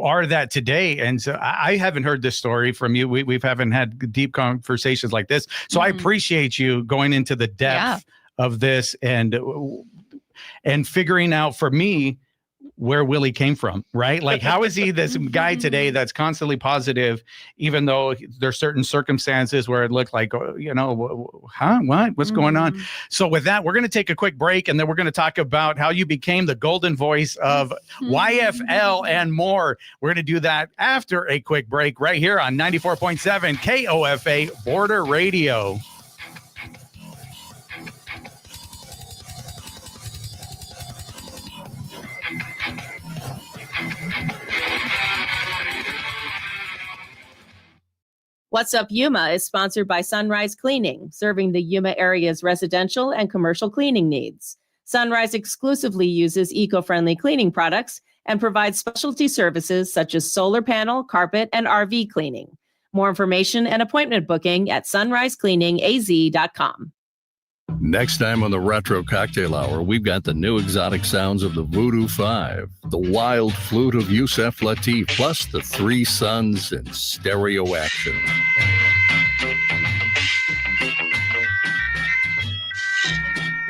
B: are that today. And so I haven't heard this story from you. We haven't had deep conversations like this. So I appreciate you going into the depth of this and figuring out, for me, where Willie came from, right? Like, how is he this guy today that's constantly positive, even though there's certain circumstances where it looked like, you know, what's going on? So with that, we're going to take a quick break, and then we're going to talk about how you became the golden voice of YFL and more. We're going to do that after a quick break right here on 94.7 KOFA Border Radio.
A: What's Up Yuma is sponsored by Sunrise Cleaning, serving the Yuma area's residential and commercial cleaning needs. Sunrise exclusively uses eco-friendly cleaning products and provides specialty services such as solar panel, carpet, and RV cleaning. More information and appointment booking at sunrisecleaningaz.com.
H: Next time on the Retro Cocktail Hour, we've got the new exotic sounds of the Voodoo 5, the wild flute of Yusef Lateef, plus the three sons in stereo action.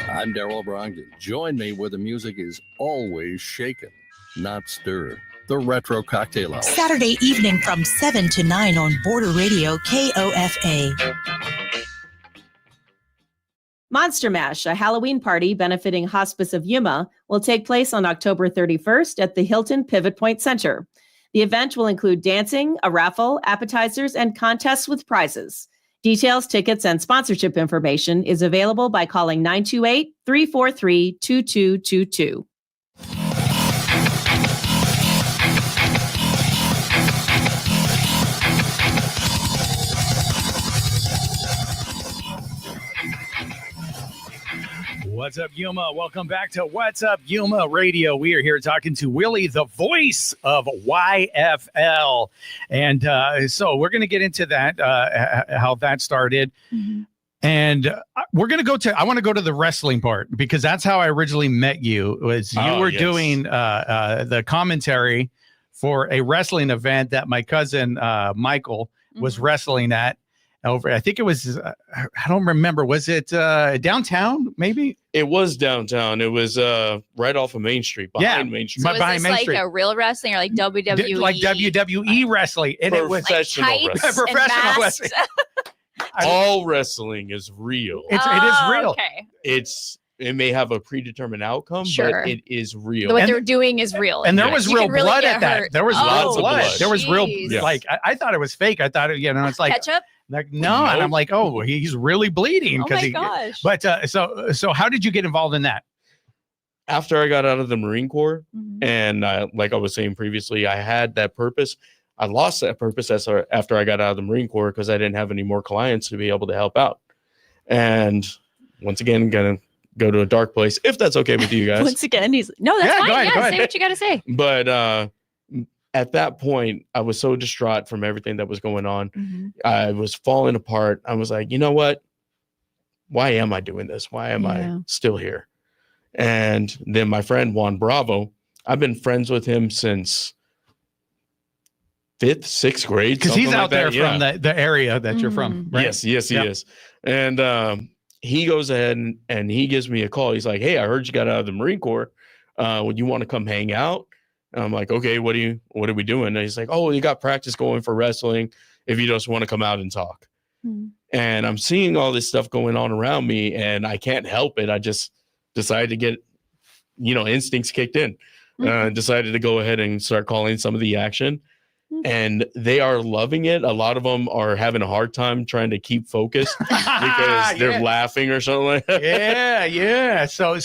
H: I'm Darrell Brogdon. Join me where the music is always shaken, not stirred. The Retro Cocktail Hour.
I: Saturday evening from 7 to 9 on Border Radio KOFA.
A: Monster Mash, a Halloween party benefiting Hospice of Yuma, will take place on October 31st at the Hilton Pivot Point Center. The event will include dancing, a raffle, appetizers, and contests with prizes. Details, tickets, and sponsorship information is available by calling 928-343-2222.
B: What's up, Yuma? Welcome back to What's Up, Yuma Radio. We are here talking to Willie, the voice of YFL. And so we're going to get into that, how that started. And we're going to I want to go to the wrestling part because that's how I originally met you. Was you were doing the commentary for a wrestling event that my cousin Michael was wrestling at over. I think it was, I don't remember. Was it downtown? Maybe
M: it was downtown. It was right off of Main Street, behind Main Street.
C: So was this like a real wrestling or like WWE?
B: Like WWE wrestling. And it was
M: professional
B: wrestling.
M: All wrestling is real.
B: It is real.
C: Okay.
M: It may have a predetermined outcome, but it is real.
C: What they're doing is real.
B: And there was real blood at that. There was lots of blood. There was real, like, I thought it was fake. I thought, it's like
C: ketchup.
B: Like, no. And I'm like, oh, he's really bleeding.
C: Oh my gosh.
B: But so how did you get involved in that?
M: After I got out of the Marine Corps, and like I was saying previously, I had that purpose. I lost that purpose after I got out of the Marine Corps because I didn't have any more clients to be able to help out. And once again, gonna go to a dark place if that's okay with you guys.
C: Once again, that's fine.
M: Go ahead.
C: Say what you got to say.
M: But at that point, I was so distraught from everything that was going on. I was falling apart. I was like, you know what? Why am I doing this? Why am I still here? And then my friend Juan Bravo, I've been friends with him since 5th, 6th grade.
B: Because he's out there from the area that you're from, right?
M: Yes, he is. And he goes ahead and he gives me a call. He's like, hey, I heard you got out of the Marine Corps. Would you want to come hang out? And I'm like, okay, what are we doing? And he's like, oh, you got practice going for wrestling if you just want to come out and talk. And I'm seeing all this stuff going on around me and I can't help it. I just decided to get, instincts kicked in. Decided to go ahead and start calling some of the action. And they are loving it. A lot of them are having a hard time trying to keep focused because they're laughing or something like that.
B: Yeah. So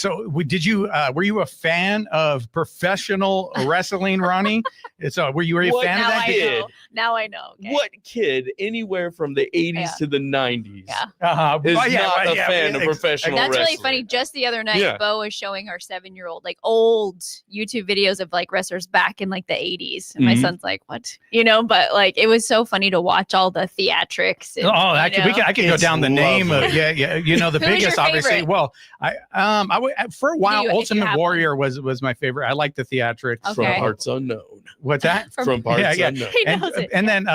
B: did you were you a fan of professional wrestling, Ronnie? So were you a fan of that?
C: Now I know. Okay.
M: What kid anywhere from the 80s to the 90s is
B: not
M: a fan of professional
C: That's
M: wrestling?
C: really funny. Just the other night, Bo was showing our 7-year-old like old YouTube videos of like wrestlers back in like the 80s. And my son's like, what? But like it was so funny to watch all the theatrics. And,
B: I could go down the name of the biggest obviously. Well, I would for a while Ultimate Warrior was my favorite. I like the theatrics
M: from Parts Unknown.
B: What's that?
M: From Parts Unknown.
C: He knows it.
B: And then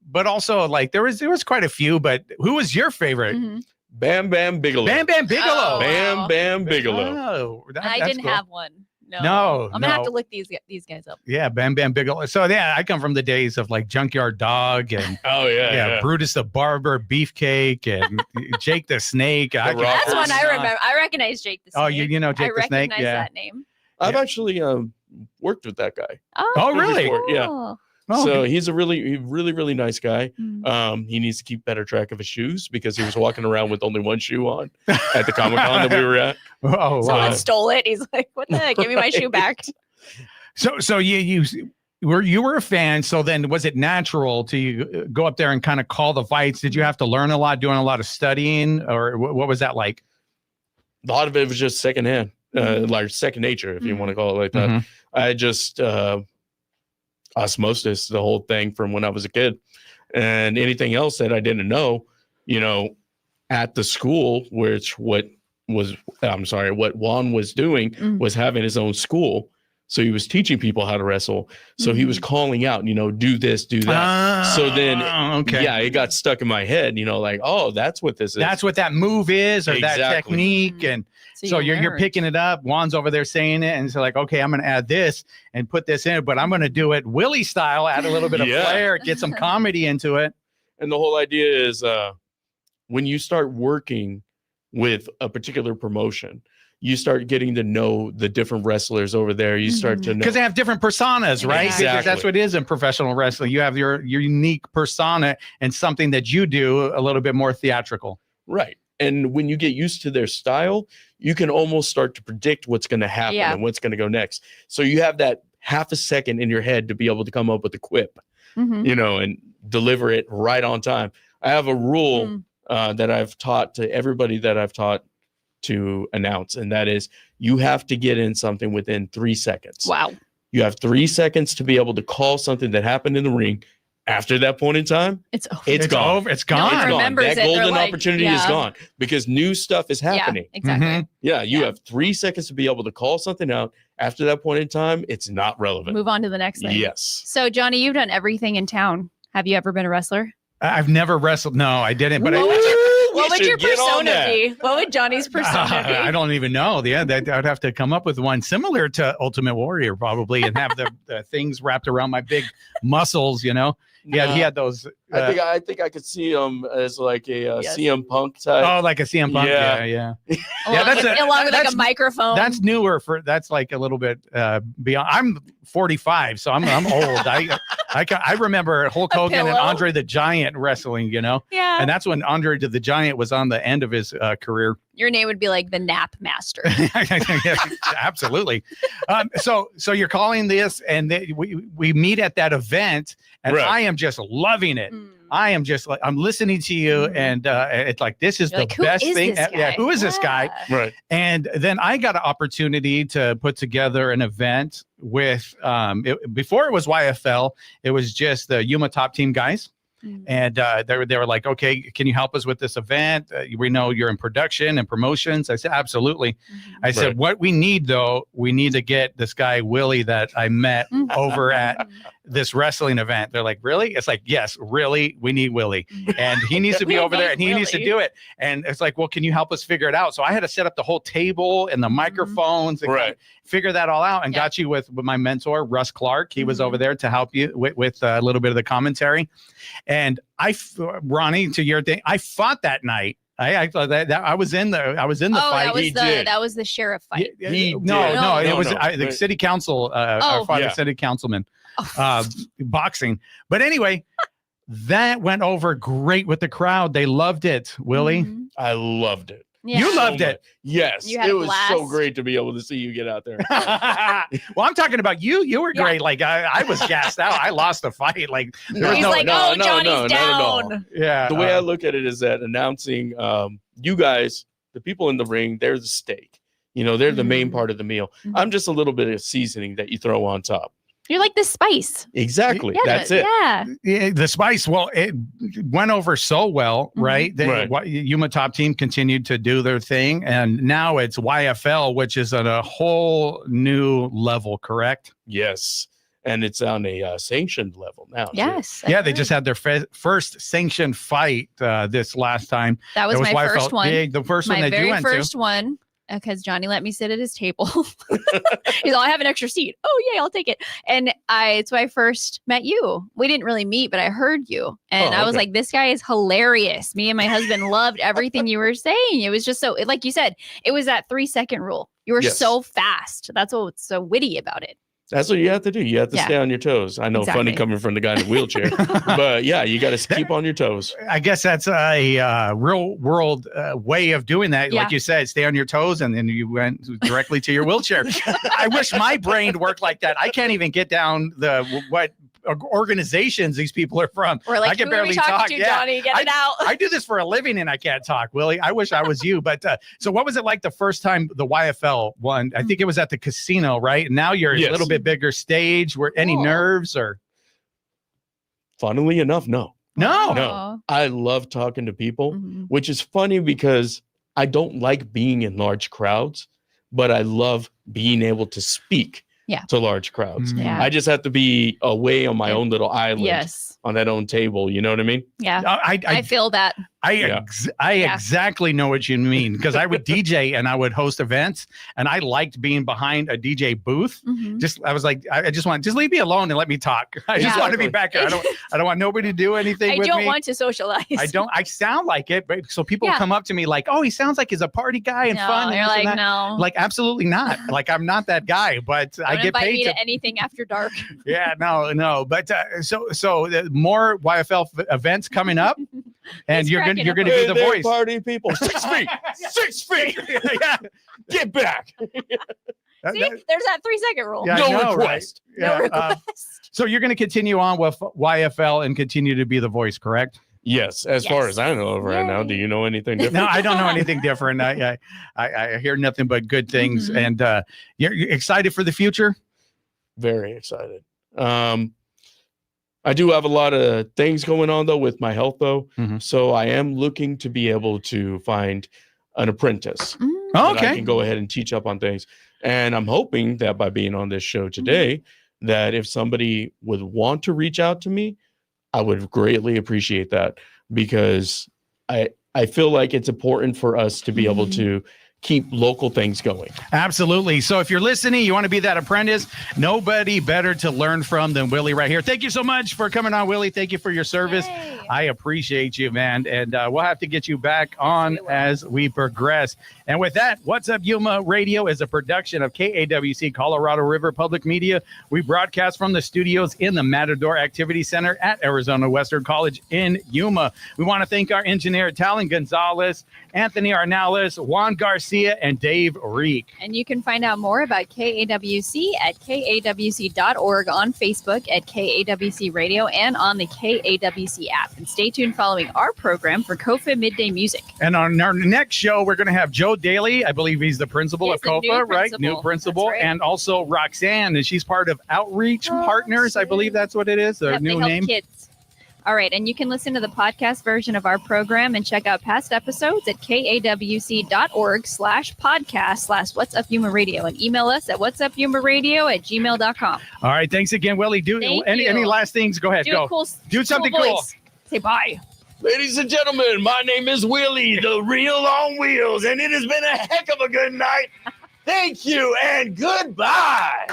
B: but also like there was quite a few. But who was your favorite?
M: Bam Bam Bigelow.
B: Bam Bam Bigelow.
M: Bam Bigelow.
B: Oh,
C: I didn't have one.
B: No,
C: I'm gonna have to look these guys up.
B: Yeah, Bam Bam Bigelow. So I come from the days of like Junkyard Dog and Brutus the Barber, Beefcake, and Jake the Snake.
C: That's one I remember. I recognize Jake the Snake.
B: Oh, you know Jake the Snake.
C: I recognize that name.
M: I've actually worked with that guy.
B: Oh, really?
M: Before. Yeah.
B: Oh,
M: so he's a really nice guy. He needs to keep better track of his shoes because he was walking around with only one shoe on at the Comic-Con that we were at.
B: Oh, wow.
C: Someone stole it. He's like, what the heck? Give me my shoe back.
B: So you were a fan. So then was it natural to go up there and kind of call the fights? Did you have to learn a lot, doing a lot of studying, or what was that like?
M: A lot of it was just secondhand, like second nature, if you want to call it like that. I just osmosis the whole thing from when I was a kid, and anything else that I didn't know, at the school, what Juan was doing was having his own school. So he was teaching people how to wrestle. So he was calling out, do this, do that. So then, it got stuck in my head, like, oh, that's what this is.
B: That's what that move is, or that technique. And so you're picking it up. Juan's over there saying it. And so like, okay, I'm going to add this and put this in, but I'm going to do it Willie style, add a little bit of flair, get some comedy into it.
M: And the whole idea is when you start working with a particular promotion, you start getting to know the different wrestlers over there. You start to know
B: because they have different personas, right?
M: Exactly.
B: Because that's what it is in professional wrestling. You have your unique persona and something that you do a little bit more theatrical.
M: Right. And when you get used to their style, you can almost start to predict what's going to happen and what's going to go next. So you have that half a second in your head to be able to come up with a quip, and deliver it right on time. I have a rule that I've taught to everybody that I've taught to announce, and that is you have to get in something within 3 seconds.
C: Wow.
M: You have 3 seconds to be able to call something that happened in the ring After that point in time,
C: it's over.
M: It's gone.
B: Over. It's gone.
C: No one
M: It's gone.
C: remembers
M: That
C: it. They're
M: golden
C: like,
M: opportunity is gone because new stuff is happening.
C: Yeah, exactly.
B: Mhm.
M: Yeah, you have 3 seconds to be able to call something out. After that point in time, it's not relevant.
C: Move on to the next thing.
M: Yes.
C: So, Johnny, you've done everything in town. Have you ever been a wrestler?
B: I've never wrestled. No, I didn't. But
C: What would your
M: should get on
C: persona
M: that.
C: be? What would Johnny's persona be?
B: I don't even know. Yeah, I'd have to come up with one similar to Ultimate Warrior probably, and have the things wrapped around my big muscles. You know. Yeah, he had those.
M: I think I could see him as like a CM Punk type.
B: Oh, like a CM Punk. Yeah.
C: Along with like a microphone.
B: That's newer that's like a little bit beyond. I'm 45, so I'm old. I remember Hulk Hogan and Andre the Giant wrestling, you know?
C: Yeah.
B: And that's when Andre the Giant was on the end of his career.
C: Your name would be like the Nap Master.
B: Absolutely. So you're calling this, and we meet at that event, and I am just loving it. I am just like, I'm listening to you, and it's like, this is the best thing. Yeah, who is this guy?
M: Right.
B: And then I got an opportunity to put together an event with, before it was YFL, it was just the Yuma Top Team guys. And they were like, okay, can you help us with this event? We know you're in production and promotions. I said, absolutely. I said, what we need, though, we need to get this guy, Willie, that I met over at this wrestling event. They're like, really? It's like, yes, really, we need Willie. And he needs to be over there, and he needs to do it. And it's like, well, can you help us figure it out? So I had to set up the whole table and the microphones and kind of figure that all out, and got you with my mentor, Russ Clark. He was over there to help you with a little bit of the commentary. And Ronnie, to your thing, I fought that night. I thought that I was in the fight.
C: That was the sheriff fight.
B: It was the city council. Our father, city councilman, boxing. But anyway, that went over great with the crowd. They loved it. Willie,
M: I loved it.
C: Yeah.
B: You loved it.
M: Yes, it was so great to be able to see you get out there.
B: Well, I'm talking about you. You were great. Like I was gassed out. I lost the fight. Like
C: Johnny's down.
B: Yeah.
M: The way I look at it is that announcing, you guys, the people in the ring, they're the steak. You know, they're the main part of the meal. I'm just a little bit of seasoning that you throw on top.
C: You're like the spice.
M: Exactly. That's it.
B: Yeah, the spice. Well, it went over so well, right? Yuma Top Team continued to do their thing, and now it's YFL, which is at a whole new level, correct?
M: Yes, and it's on a sanctioned level now.
C: Yes.
B: Yeah, they just had their first sanctioned fight this last time.
C: That was my
B: YFL
C: first one.
B: The first one that you went to.
C: My very first one. Because Johnny let me sit at his table. He's all, I have an extra seat. Oh, yeah, I'll take it. And it's when I first met you. We didn't really meet, but I heard you. And I was like, this guy is hilarious. Me and my husband loved everything you were saying. It was just so, like you said, it was that 3-second rule. You were so fast. That's what's so witty about it.
M: That's what you have to do. You have to stay on your toes. I know, funny coming from the guy in the wheelchair, but yeah, you got to keep on your toes.
B: I guess that's a real world way of doing that. Like you said, stay on your toes, and then you went directly to your wheelchair. I wish my brain worked like that. I can't even get down what organizations these people are from.
C: We're like,
B: I can barely talk.
C: To, Johnny? Get it out.
B: I do this for a living and I can't talk, Willie. I wish I was you. But so what was it like the first time the YFL won? I think it was at the casino, right? And now you're a little bit bigger stage. Were any nerves or?
M: Funnily enough, no.
B: No.
M: I love talking to people, which is funny because I don't like being in large crowds, but I love being able to speak to large crowds.
C: Yeah.
M: I just have to be away on my own little island on that own table. You know what I mean?
C: Yeah. I feel that.
B: I exactly know what you mean, because I would DJ and I would host events, and I liked being behind a DJ booth. I was like, I just leave me alone and let me talk. I just want to be back here. I don't want nobody to do anything with me.
C: I don't want to socialize.
B: I sound like it, but so people come up to me like, oh, he sounds like he's a party guy and fun.
C: You're like, no.
B: Like, absolutely not. Like, I'm not that guy, but I get paid
C: to anything after dark.
B: No. But so more YFL events coming up. And you're going to be the voice.
M: Party people. 6 feet. 6 feet. Get back.
C: See, there's that 3-second rule.
B: Yeah,
M: no request.
B: Right?
C: No request.
B: So you're going to continue on with YFL and continue to be the voice, correct?
M: Yes, as far as I know right now. Do you know anything different?
B: No, I don't know anything different. I hear nothing but good things. And you're excited for the future?
M: Very excited. I do have a lot of things going on though with my health though.
B: Mm-hmm.
M: So I am looking to be able to find an apprentice.
B: Okay.
M: I can go ahead and teach up on things. And I'm hoping that by being on this show today, that if somebody would want to reach out to me, I would greatly appreciate that, because I feel like it's important for us to be able to keep local things going.
B: Absolutely. So if you're listening, you want to be that apprentice, nobody better to learn from than Willie right here. Thank you so much for coming on, Willie. Thank you for your service. Yay. I appreciate you, man. And we'll have to get you back on as we progress. And with that, What's Up Yuma Radio is a production of KAWC, Colorado River Public Media. We broadcast from the studios in the Matador Activity Center at Arizona Western College in Yuma. We want to thank our engineer, Talon Gonzalez, Anthony Arnales, Juan Garcia, and Dave Reek.
C: And you can find out more about KAWC at kawc.org, on Facebook at KAWC Radio, and on the KAWC app. And stay tuned following our program for KOFA Midday Music.
B: And on our next show, we're going to have Joe Daly. I believe he's the principal of KOFA, right? New principal. Right. And also Roxanne, and she's part of Outreach Partners. I believe that's what it is, their new name.
C: Kids. All right, and you can listen to the podcast version of our program and check out past episodes at kawc.org/podcast/What's Up Yuma Radio, and email us at whatsupyumaradio@gmail.com.
B: All right, thanks again, Willie. Any last things? Go ahead. Do something cool.
C: Say bye.
M: Ladies and gentlemen, my name is Willie, the Reel on Wheels, and it has been a heck of a good night. Thank you and goodbye.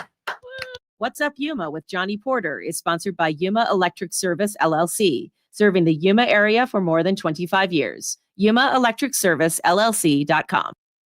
A: What's Up Yuma with Johnny Porter is sponsored by Yuma Electric Service, LLC, serving the Yuma area for more than 25 years. YumaElectricServiceLLC.com.